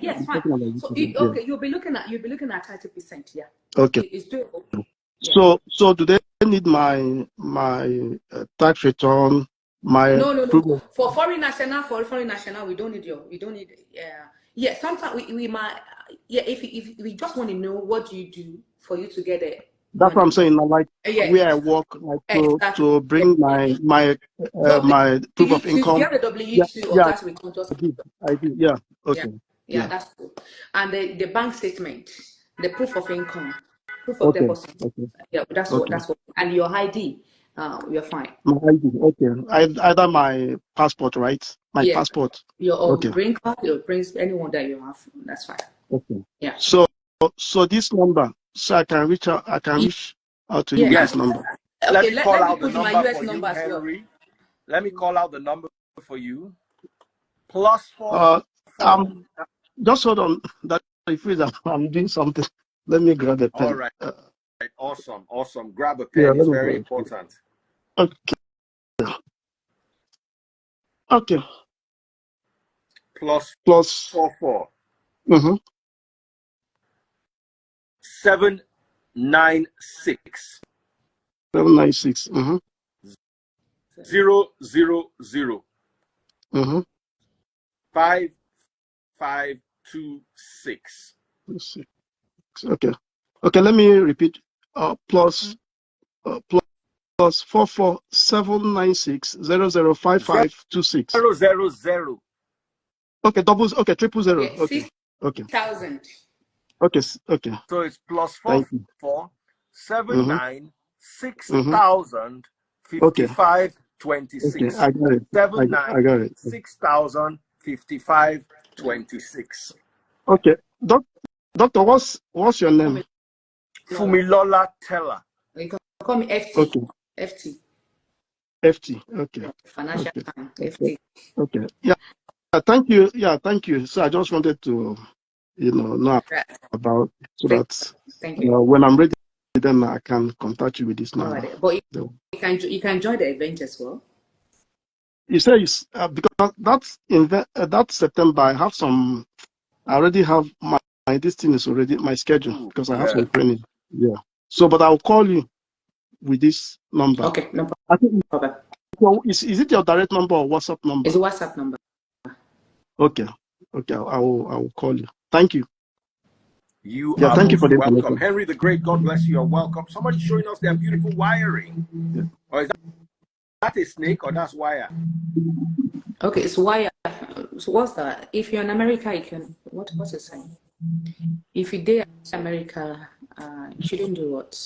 Yes, fine. So you'll be looking at 30%. Yeah. Okay. It's doable. Yeah. So do they need my tax return? No. For foreign national, we don't need yeah. Sometimes we might, yeah. If we just want to know what you do for you to get the That's what I'm money. saying. Like Yeah, where I work, like exactly. to bring my proof of W2, if you income. have a Yeah, W2 or yeah, tax return, just I do. Yeah. yeah, Okay. yeah, Yeah. that's cool. And the bank statement, the proof of income, proof of Okay. deposit. Okay. Yeah, Okay. that's what, and your ID. You're fine. My ID. Okay. Either my passport, right? My Yeah, passport. your Okay. green card, your prince, anyone that you have, that's fine. Okay. Yeah. So this number, so I can reach out. I can reach out to you with Yes. this number. Let Okay, me call let me out the put my number US for you, number as well. Henry. Let me call out the number for you. +44. Just hold on. That if I'm doing something, let me grab a pen. All right. Awesome. Grab a Yeah, pen. It's let me very grab it. important. Okay. Plus Plus. 44. Mm-hmm. 796. 796. Mm-hmm. 000. Mm-hmm. 5526. Okay. Okay. Let me repeat. Plus 44796005526. 000. Okay. Doubles. Okay. 000. Yeah, Okay. Okay. 6,000. Okay. Okay. So it's plus Thank you. 44 Mm-hmm. 79 Mm-hmm. 6000 Okay. 55 Okay. 26. I got it. 79 I got it. 6000 55 26. Okay. Doctor, what's your name? Fumilola Teller. You can call me FT. Okay. FT. FT. Okay. Financial Okay. time. FT. Okay. Yeah. Thank you. Yeah. Thank you. So I just wanted to, know about so that Thank you. when I'm ready, then I can contact you with this All number. right. But you can join the event as well. You say because that September I already have my this thing is already my schedule because I have some training. Yeah. So, but I'll call you with this number. Okay. No I think problem. is it your direct number or WhatsApp number? It's a WhatsApp number. Okay. Okay. I will call you. Thank you. You Yeah, are thank you for the welcome. information. Henry the Great, God bless you. You're welcome. Somebody's showing us their beautiful wiring. Yeah. Or is that a snake or that's wire? Okay, it's wire. So what's that? If you're in America, you can what's it saying? If you're there in America, you shouldn't do what?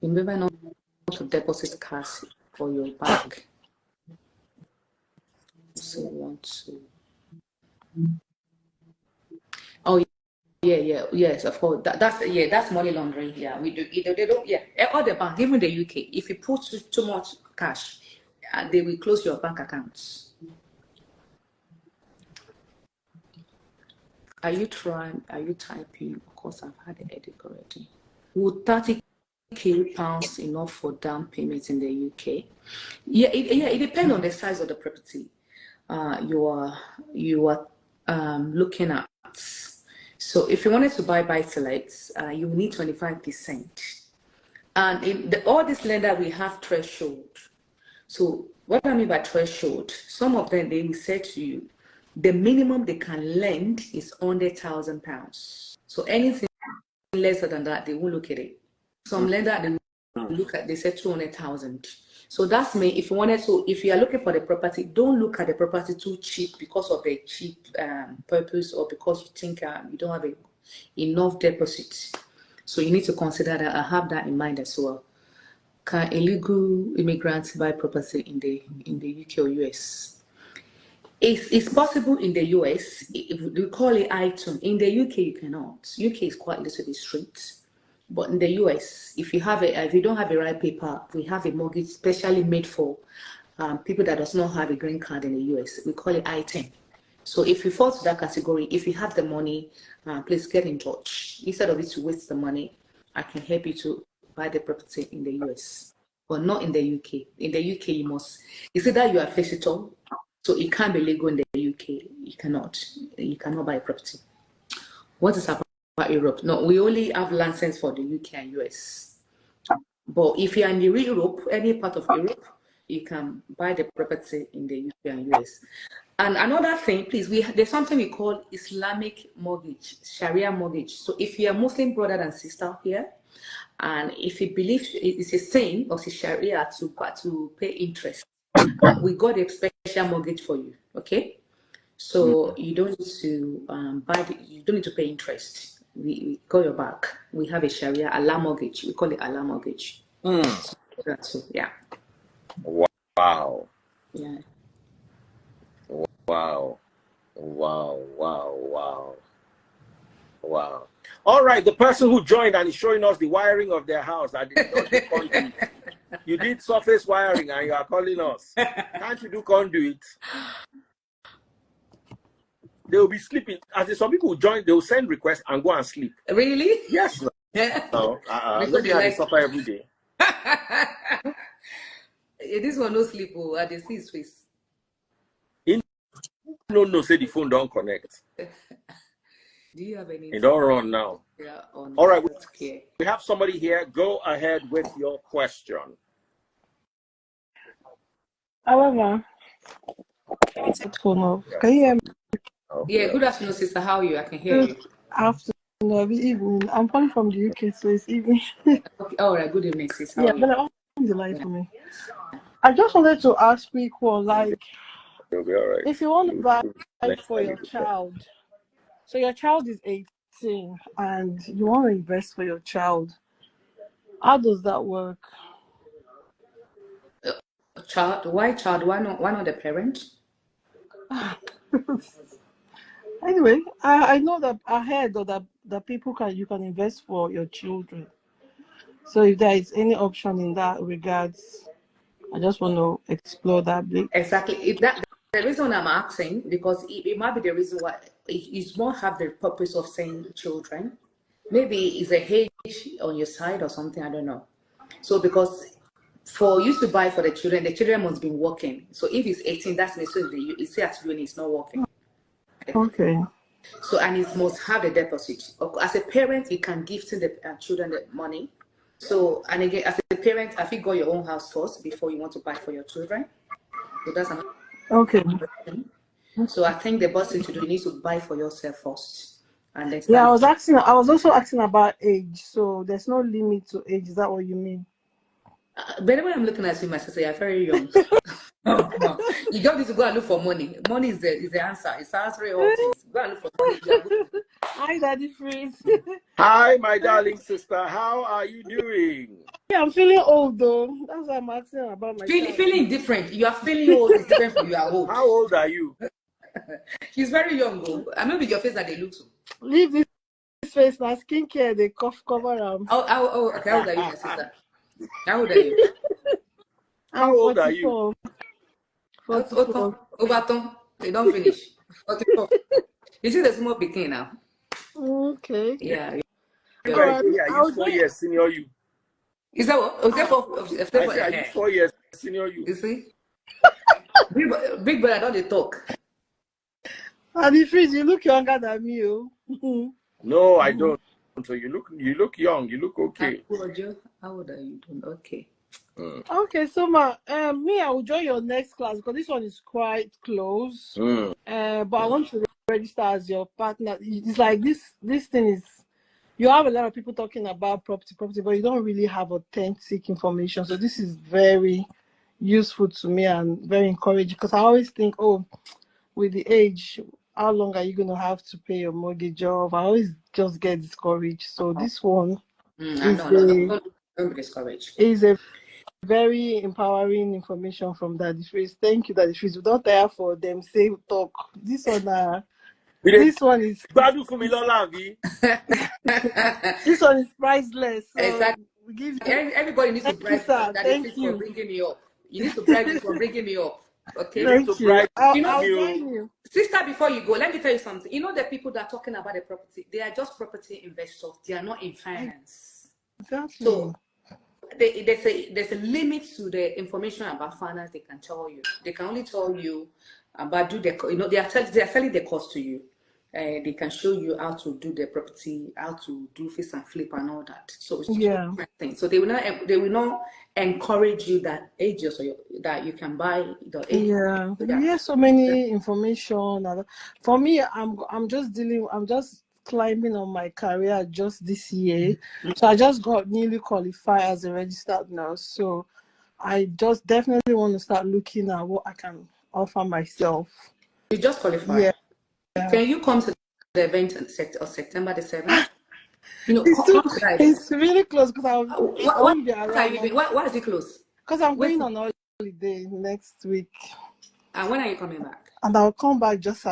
You never know to deposit cash for your bank. So you want to. Oh yes, of course. That's money laundering. Yeah, we do. They don't. Yeah, all the banks, even the UK, if you put too much cash, they will close your bank accounts. Are you typing? Of course, I've had the edit already. Would 30k pounds enough for down payments in the UK? Yeah, it depends on the size of the property you are looking at. So if you wanted to buy buy-to-lets, you need 25%. And all this lender we have threshold. So what I mean by threshold, some of them they will say to you, the minimum they can lend is £100,000. So anything lesser than that, they won't look at it. Some lender they look at, they say 200,000. So that's me. If you are looking for the property, don't look at the property too cheap because of the cheap purpose or because you think you don't have enough deposit. So you need to consider that. I have that in mind as well. Can illegal immigrants buy property in the UK or US? It's possible in the US. We call it item. In the UK, you cannot. UK is quite a little bit strict. But in the US, if you don't have a right paper, we have a mortgage specially made for people that does not have a green card in the US. We call it item. So if you fall to that category, if you have the money, please get in touch. Instead of it to waste the money, I can help you to buy the property in the US, but not in the UK. In the UK, it's either you are a visitor, so it can't be legal in the UK. You cannot buy a property. What is happening? Europe. No, we only have license for the UK and US. But if you're in the Europe, any part of Europe, you can buy the property in the UK and US. And another thing, please, there's something we call Islamic mortgage, Sharia mortgage. So if you're a Muslim brother and sister here, and if you believe it's a sin of the Sharia to pay interest, we got a special mortgage for you, okay? So you don't need to you don't need to pay interest. We got your back. We have a Sharia Allah mortgage. We call it Allah mortgage. So, yeah. Wow. Yeah. Wow. Wow. Wow. Wow. Wow. All right, the person who joined and is showing us the wiring of their house. I did not do conduit. You did surface wiring and you are calling us. Can't you do conduit? They will be sleeping. As in, some people will join, they will send requests and go and sleep. Really? Yes. No. Nobody has to suffer every day. This one no sleep. I dey see his face. No, say the phone don't connect. Do you have any? It don't run now. Yeah, all right, we have somebody here. Go ahead with your question. However, can you hear me? Yeah, good afternoon, sister. How are you? I can hear you. Afternoon, evening. I'm calling from the UK, so it's evening. Okay. All right, good evening, sister. Yeah, but on the line for me. I just wanted to ask people, like, it'll be all right. If you want to buy for your child, so your child is 18 and you want to invest for your child, how does that work? Child? Why child? Why not the parent? Anyway, I know that I heard that people you can invest for your children. So if there is any option in that regards, I just want to explore that bit. Exactly. If that the reason I'm asking, because it might be the reason why it won't have the purpose of saying children. Maybe it's a age on your side or something, I don't know. So because for you to buy for the children must be working. So if it's 18, that's necessarily it's at uni, it's not working. Okay. So and it must have a deposit. As a parent, you can give to the children the money. So and again, as a parent, I think got your own house first before you want to buy for your children. So that's another. Okay. So I think the best thing to do, you need to buy for yourself first. And then I was also asking about age. So there's no limit to age. Is that what you mean? But the way I'm looking at you, my sister, you're very young. No. You don't need to go and look for money. Money is the answer. It's answering all things. Go and look for money. Hi, Daddy Freeze. Hi, my darling sister. How are you doing? Yeah, I'm feeling old though. That's why I'm asking about my feeling different. You are feeling old. It's different from you are old. How old are you? She's very young though. I mean with your face that they look to. Leave this face now. Skincare, they cover them. Oh, okay. How old are you, my sister? How old are you? How old are you? 44. Overton. They don't finish. 44. You see the small picking now. Okay. Yeah. He's 4 years senior you. Is that what? He's 4 years senior you. You see? Big brother, don't they talk? And the Freeze, you look younger than me. No, I don't. So you look young. You look okay. How old are you doing? Okay. Okay, so me, I will join your next class because this one is quite close. But I want to register as your partner. It's like this thing is, you have a lot of people talking about property, but you don't really have authentic information. So this is very useful to me and very encouraging because I always think, oh, with the age, how long are you going to have to pay your mortgage off? I always just get discouraged. So this one don't be discouraged. Is a very empowering information from Daddy Freeze. Thank you, Daddy Freeze. We don't tire for them say talk. This one is this one is priceless. So exactly. We give you, everybody needs to brag Daddy Freeze for bringing me up. You need to brag me for bringing me up. Okay. Thank you. I'll join you. Sister, before you go, let me tell you something. You know the people that are talking about the property, they are just property investors. They are not in finance. Exactly. So there's a limit to the information about finance they can tell you. They can only tell you about they are selling the cost to you. They can show you how to do the property, how to do fix and flip and all that. So it's two Yeah. different things. So they will not encourage you that ages or that you can buy the age. Yeah. You hear so many information. For me, I'm just climbing on my career just this year. So I just got newly qualified as a registered nurse. So I just definitely want to start looking at what I can offer myself. You just qualified. Yeah. Can you come to the event on September the 7th? You know, it's really close because I won't be around. Why is it close? Because I'm going on holiday next week. And when are you coming back? And I'll come back just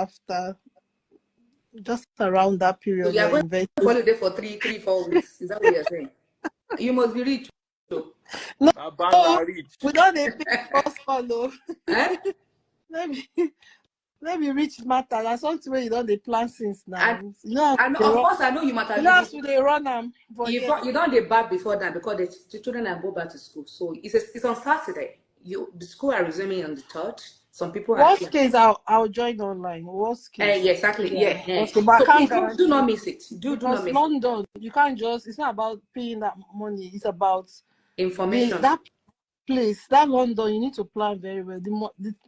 around that period. So you are going to holiday for 4 weeks. Is that what you're saying? You must be rich. No, we don't pay first follow. Let me reach matter. That's something where you don't plan since now. Of course, I know you matter. Last they run them. You don't get back before that because the children are go back to school. So it's on Saturday. The school are resuming on the 3rd. Some people are. Worst case, I'll join online. Worst case. Yeah, exactly. Yeah. So, but do not miss it. Do not miss London, you can't just. It's not about paying that money. It's about information. That place, that London, you need to plan very well.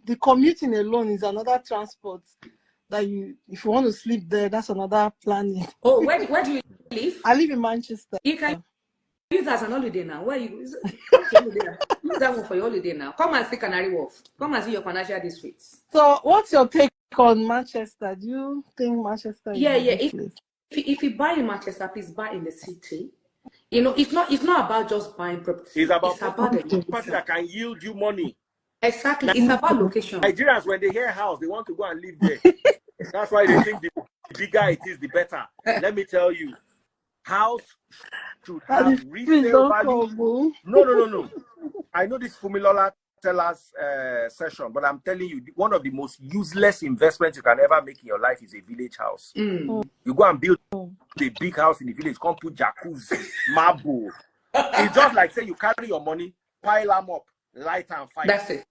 The commuting alone is another transport that if you want to sleep there, that's another planning. Oh, where do you live? I live in Manchester. You can use that as an holiday now. Where you use that one for your holiday now. Come and see Canary Wharf. Come and see your financial districts. So, what's your take on Manchester? Do you think Manchester is a good place? If you buy in Manchester, please buy in the city. You know, it's not about just buying property. It's about the property that can yield you money. Exactly. It's about location. Nigerians, when they hear house, they want to go and live there. That's why they think the bigger it is, the better. Let me tell you, house should have resale value. No. I know this Fumilola tell us session, but I'm telling you, one of the most useless investments you can ever make in your life is a village house. You go and build a big house in the village, come put jacuzzi, marble. It's just like say you carry your money, pile them up, light and fire. That's it.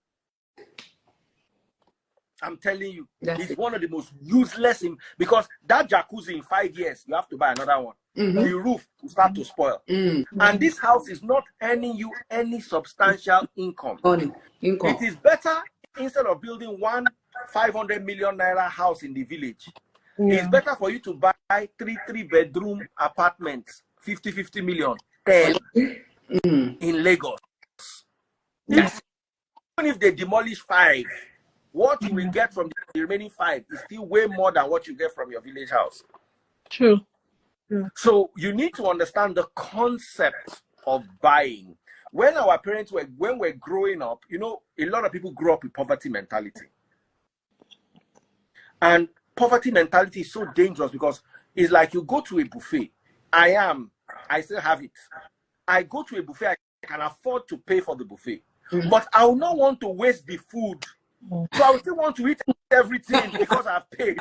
I'm telling you, it's one of the most useless because that jacuzzi in 5 years, you have to buy another one. The roof will start to spoil. And this house is not earning you any substantial income. It is better instead of building one 500 million naira house in the village. It's better for you to buy three bedroom apartments, 50 million, 10 in Lagos. Even if they demolish 5, what you will get from the remaining 5 is still way more than what you get from your village house. True. So you need to understand the concept of buying. When our parents when we're growing up, you know, a lot of people grow up with poverty mentality. And poverty mentality is so dangerous because it's like you go to a buffet. I still have it. I go to a buffet, I can afford to pay for the buffet. But I will not want to waste the food. So I still want to eat everything because I've paid.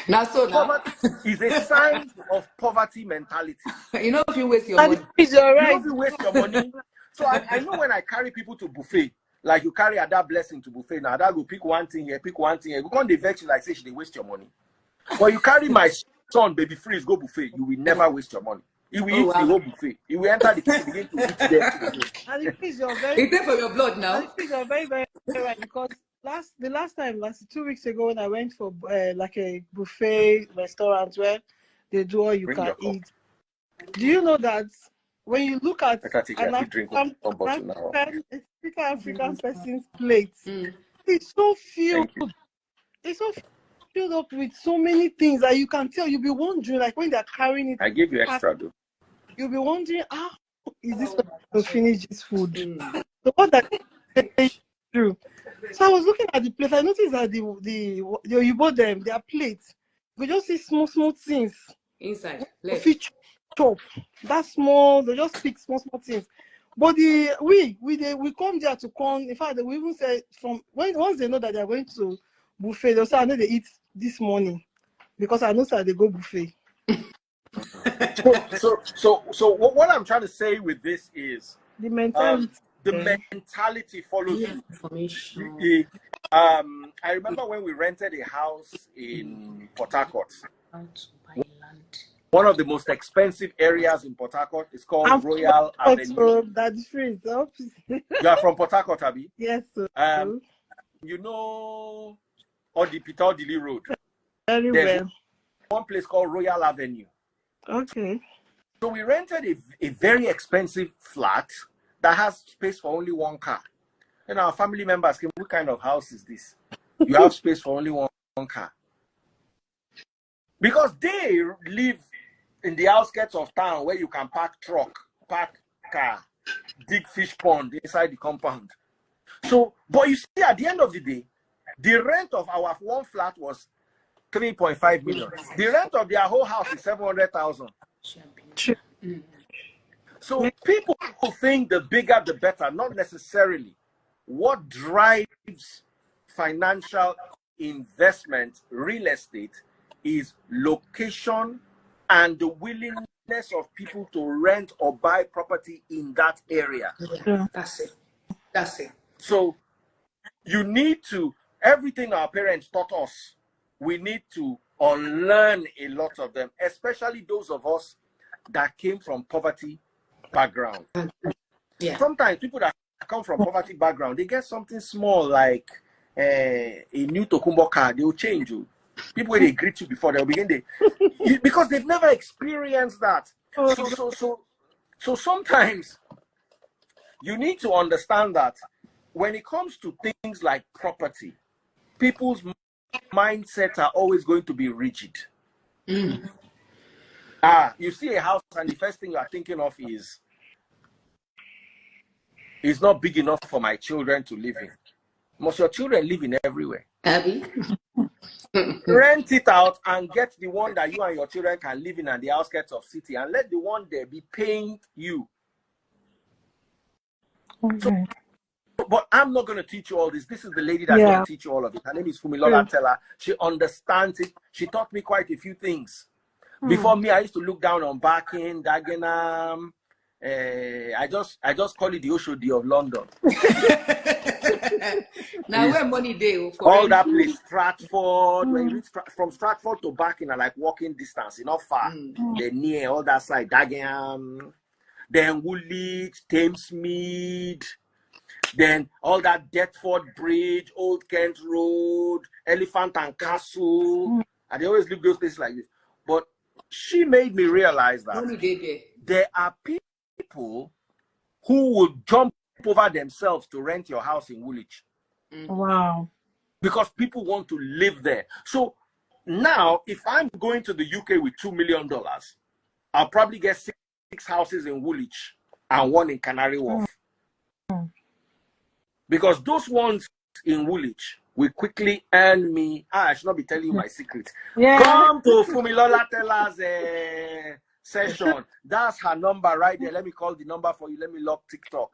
Poverty is a sign of poverty mentality. You know, if you waste your money. You know, if you waste your money. So I know when I carry people to buffet, like you carry Ada Blessing to buffet, now Ada go pick one thing here, pick one thing here. We can't vex you like say they waste your money. But you carry my son, baby Freeze, go buffet, you will never waste your money. He will eat the whole buffet. He will enter the kitchen, begin to eat there. And it is your very. It's for your blood now. And it is your very, very right because the last time, 2 weeks ago, when I went for like a buffet restaurant where they do all you can eat. Do you know that when you look at an African person's plate, it's so filled. It's so filled up with so many things that you can tell. You'll be wondering, like when they're carrying it. I gave you extra, though. You'll be wondering, how is this to finish this food? So what that is true. So I was looking at the plate. I noticed that you bought them, their plates. We just see small things inside. Fish chop. That's small. They just pick small things. But we come there to come. In fact, we even say once they know that they are going to buffet, they'll say, I know they eat this morning because I know that they go buffet. So what I'm trying to say with this is the mentality. The mentality follows information. I remember when we rented a house in Port Harcourt. One of the most expensive areas in Port Harcourt is called Royal Avenue. That's free. You are from Port Harcourt, Abby? Yes, sir. You know Odipitodili Road? Very There's well. one place called Royal Avenue. Okay. So we rented a very expensive flat that has space for only one car. And our family members came, what kind of house is this? You have space for only one car. Because they live in the outskirts of town where you can park truck, park car, dig fish pond inside the compound. So, but you see, at the end of the day, the rent of our one flat was 3.5 million. The rent of their whole house is 700,000. So people who think the bigger the better, not necessarily. What drives financial investment, real estate, is location and the willingness of people to rent or buy property in that area. Yeah, that's it. That's it. So you need to, everything our parents taught us, we need to unlearn a lot of them, especially those of us that came from poverty background. Yeah. Sometimes people that come from poverty background, they get something small like a new Tokumbo car, they'll change you. People, when they greet you before, they'll begin to, because they've never experienced that. So sometimes you need to understand that when it comes to things like property, people's mindsets are always going to be rigid. You see a house and the first thing you are thinking of is, it's not big enough for my children to live in. Most your children live in everywhere. Abby? Rent it out and get the one that you and your children can live in at the outskirts of city, and let the one there be paying you. Okay. But I'm not going to teach you all this. This is the lady that's going to teach you all of it. Her name is Fumilola Teller. She understands it. She taught me quite a few things. Before me, I used to look down on Barking, Dagenham. I just call it the Oshodi of London. Now where money they all that place, Stratford. When you reach from Stratford to Barking are like walking distance, not far. They're near all that side, Dagenham, then Woolwich, Thamesmead, then all that Deptford Bridge, Old Kent Road, Elephant and Castle. And they always look those places like this. But she made me realize that there are people who will jump over themselves to rent your house in Woolwich. Wow. Because people want to live there. So now, if I'm going to the UK with $2 million, I'll probably get six houses in Woolwich and one in Canary Wharf. Because those ones in Woolwich will quickly earn me. I should not be telling you my secret. Come to Fumilola Teller's session. That's her number right there. Let me call the number for you. Let me log TikTok.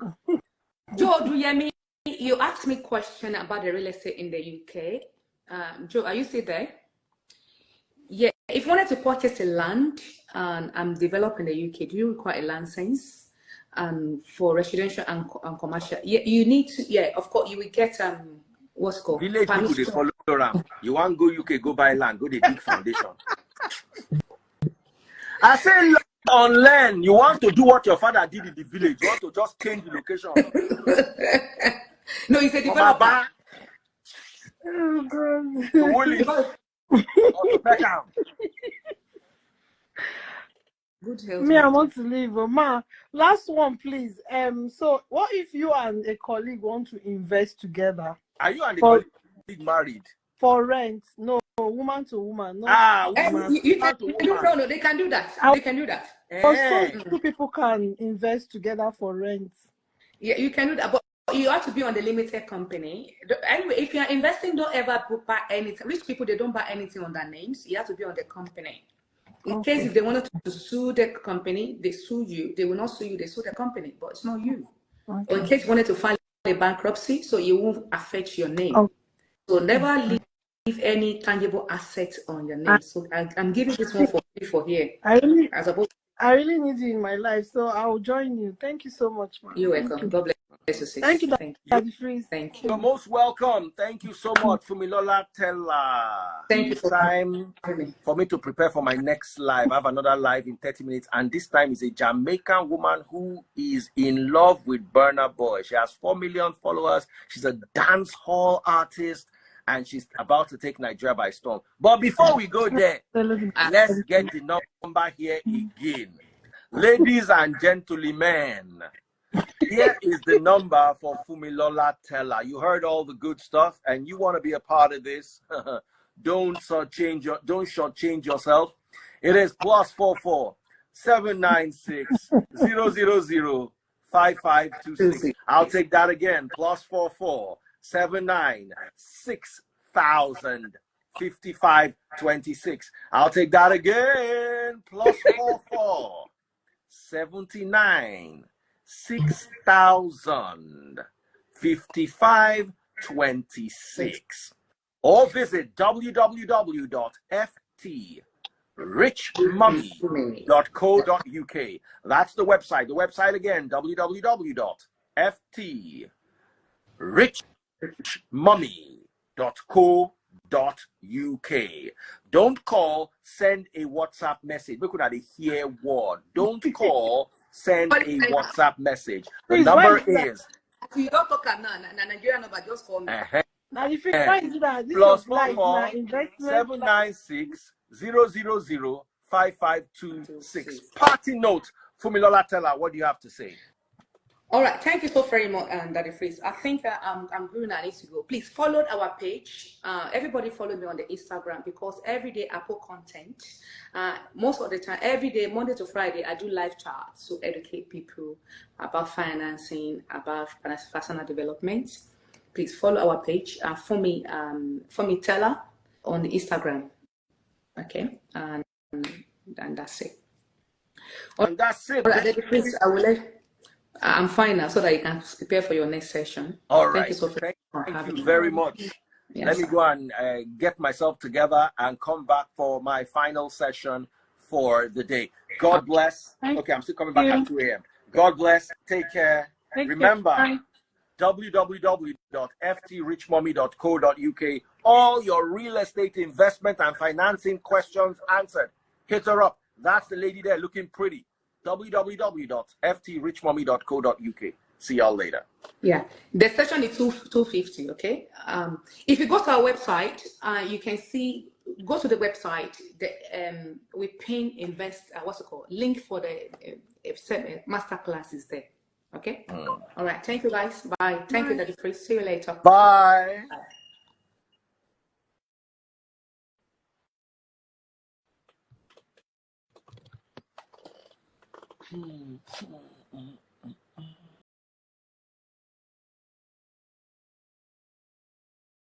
Joe Duyemi, you asked me a question about the real estate in the UK. Joe, are you still there? Yeah. If you wanted to purchase a land and I'm developing the UK, do you require a license? For residential and commercial, you need to. Yeah, of course, you will get what's called village people. They follow around. You want to go UK, go buy land, go the big foundation. I say unlearn. You want to do what your father did in the village. You want to just change the location. No, he said developer. Oh God. Good health. Me, I want to leave. Ma, last one, please. So what if you and a colleague want to invest together? Are you and a colleague married? For rent? No, woman to woman. No. You can do, no, they can do that. They can do that. Also, two people can invest together for rent. Yeah, you can do that, but you have to be on the limited company. Anyway, if you are investing, don't ever buy anything. Rich people, they don't buy anything on their names. You have to be on the company. In case if they wanted to sue the company, they sue you. They will not sue you, they sue the company, but it's not you. Or in case you wanted to file a bankruptcy, so it won't affect your name. So never leave any tangible assets on your name. So I'm giving this one for here. I really need you in my life, so I'll join you. Thank you so much, man. You're welcome. God bless. Thank you, Thank you. Daddy Freeze. Thank you. You're most welcome. Thank you so much, Fumilola Tella. Thank you It's for time having me. for me to prepare for my next live. I have another live in 30 minutes, and this time is a Jamaican woman who is in love with Burna Boy. She has 4 million followers. She's a dance hall artist, and she's about to take Nigeria by storm. But before we go there, let's get the number here again. Ladies and gentlemen, here is the number for Fumilola Tella. You heard all the good stuff, and you want to be a part of this. Don't shortchange yourself. It is +44 796 000 5526. I'll take that again. +44 796 5526. I'll take that again. +44 79 6,000 5526, or visit www.ftrichmummy.co.uk. That's the website. The website again, www.ftrichmummy.co.uk. Don't call, send a WhatsApp message. Look at the here word. Don't call, send a WhatsApp message. The number is you don't talk now, Nigeria number, just call me. Now, if you find that this plus is like 44 investment, 796 000 5526. Party note. Fumilola Tella, what do you have to say? All right, thank you so very much, Daddy Freeze. I think I'm going to need to go. Please follow our page. Everybody follow me on the Instagram, because every day I put content. Most of the time, every day, Monday to Friday, I do live chats to educate people about financing, about personal development. Please follow our page. Fumi Teller on the Instagram. Okay, and that's it. And that's it. All right, Daddy Freeze, I will let. I'm fine now, so that you can prepare for your next session. All right. Thank you so much. Thank you very much. Yes, Let me go and get myself together and come back for my final session for the day. God bless. Okay, I'm still coming back at 2 a.m. God bless. Take care. Remember, www.ftrichmummy.co.uk. All your real estate investment and financing questions answered. Hit her up. That's the lady there looking pretty. www.ftrichmummy.co.uk. See y'all later. Yeah, the session is 250. Okay. If you go to our website, you can see. Go to the website. We pin what's it called? Link for the masterclass is there. Okay. All right. Thank you guys. Bye. Thank you, Daddy Freeze. See you later. Bye. Bye.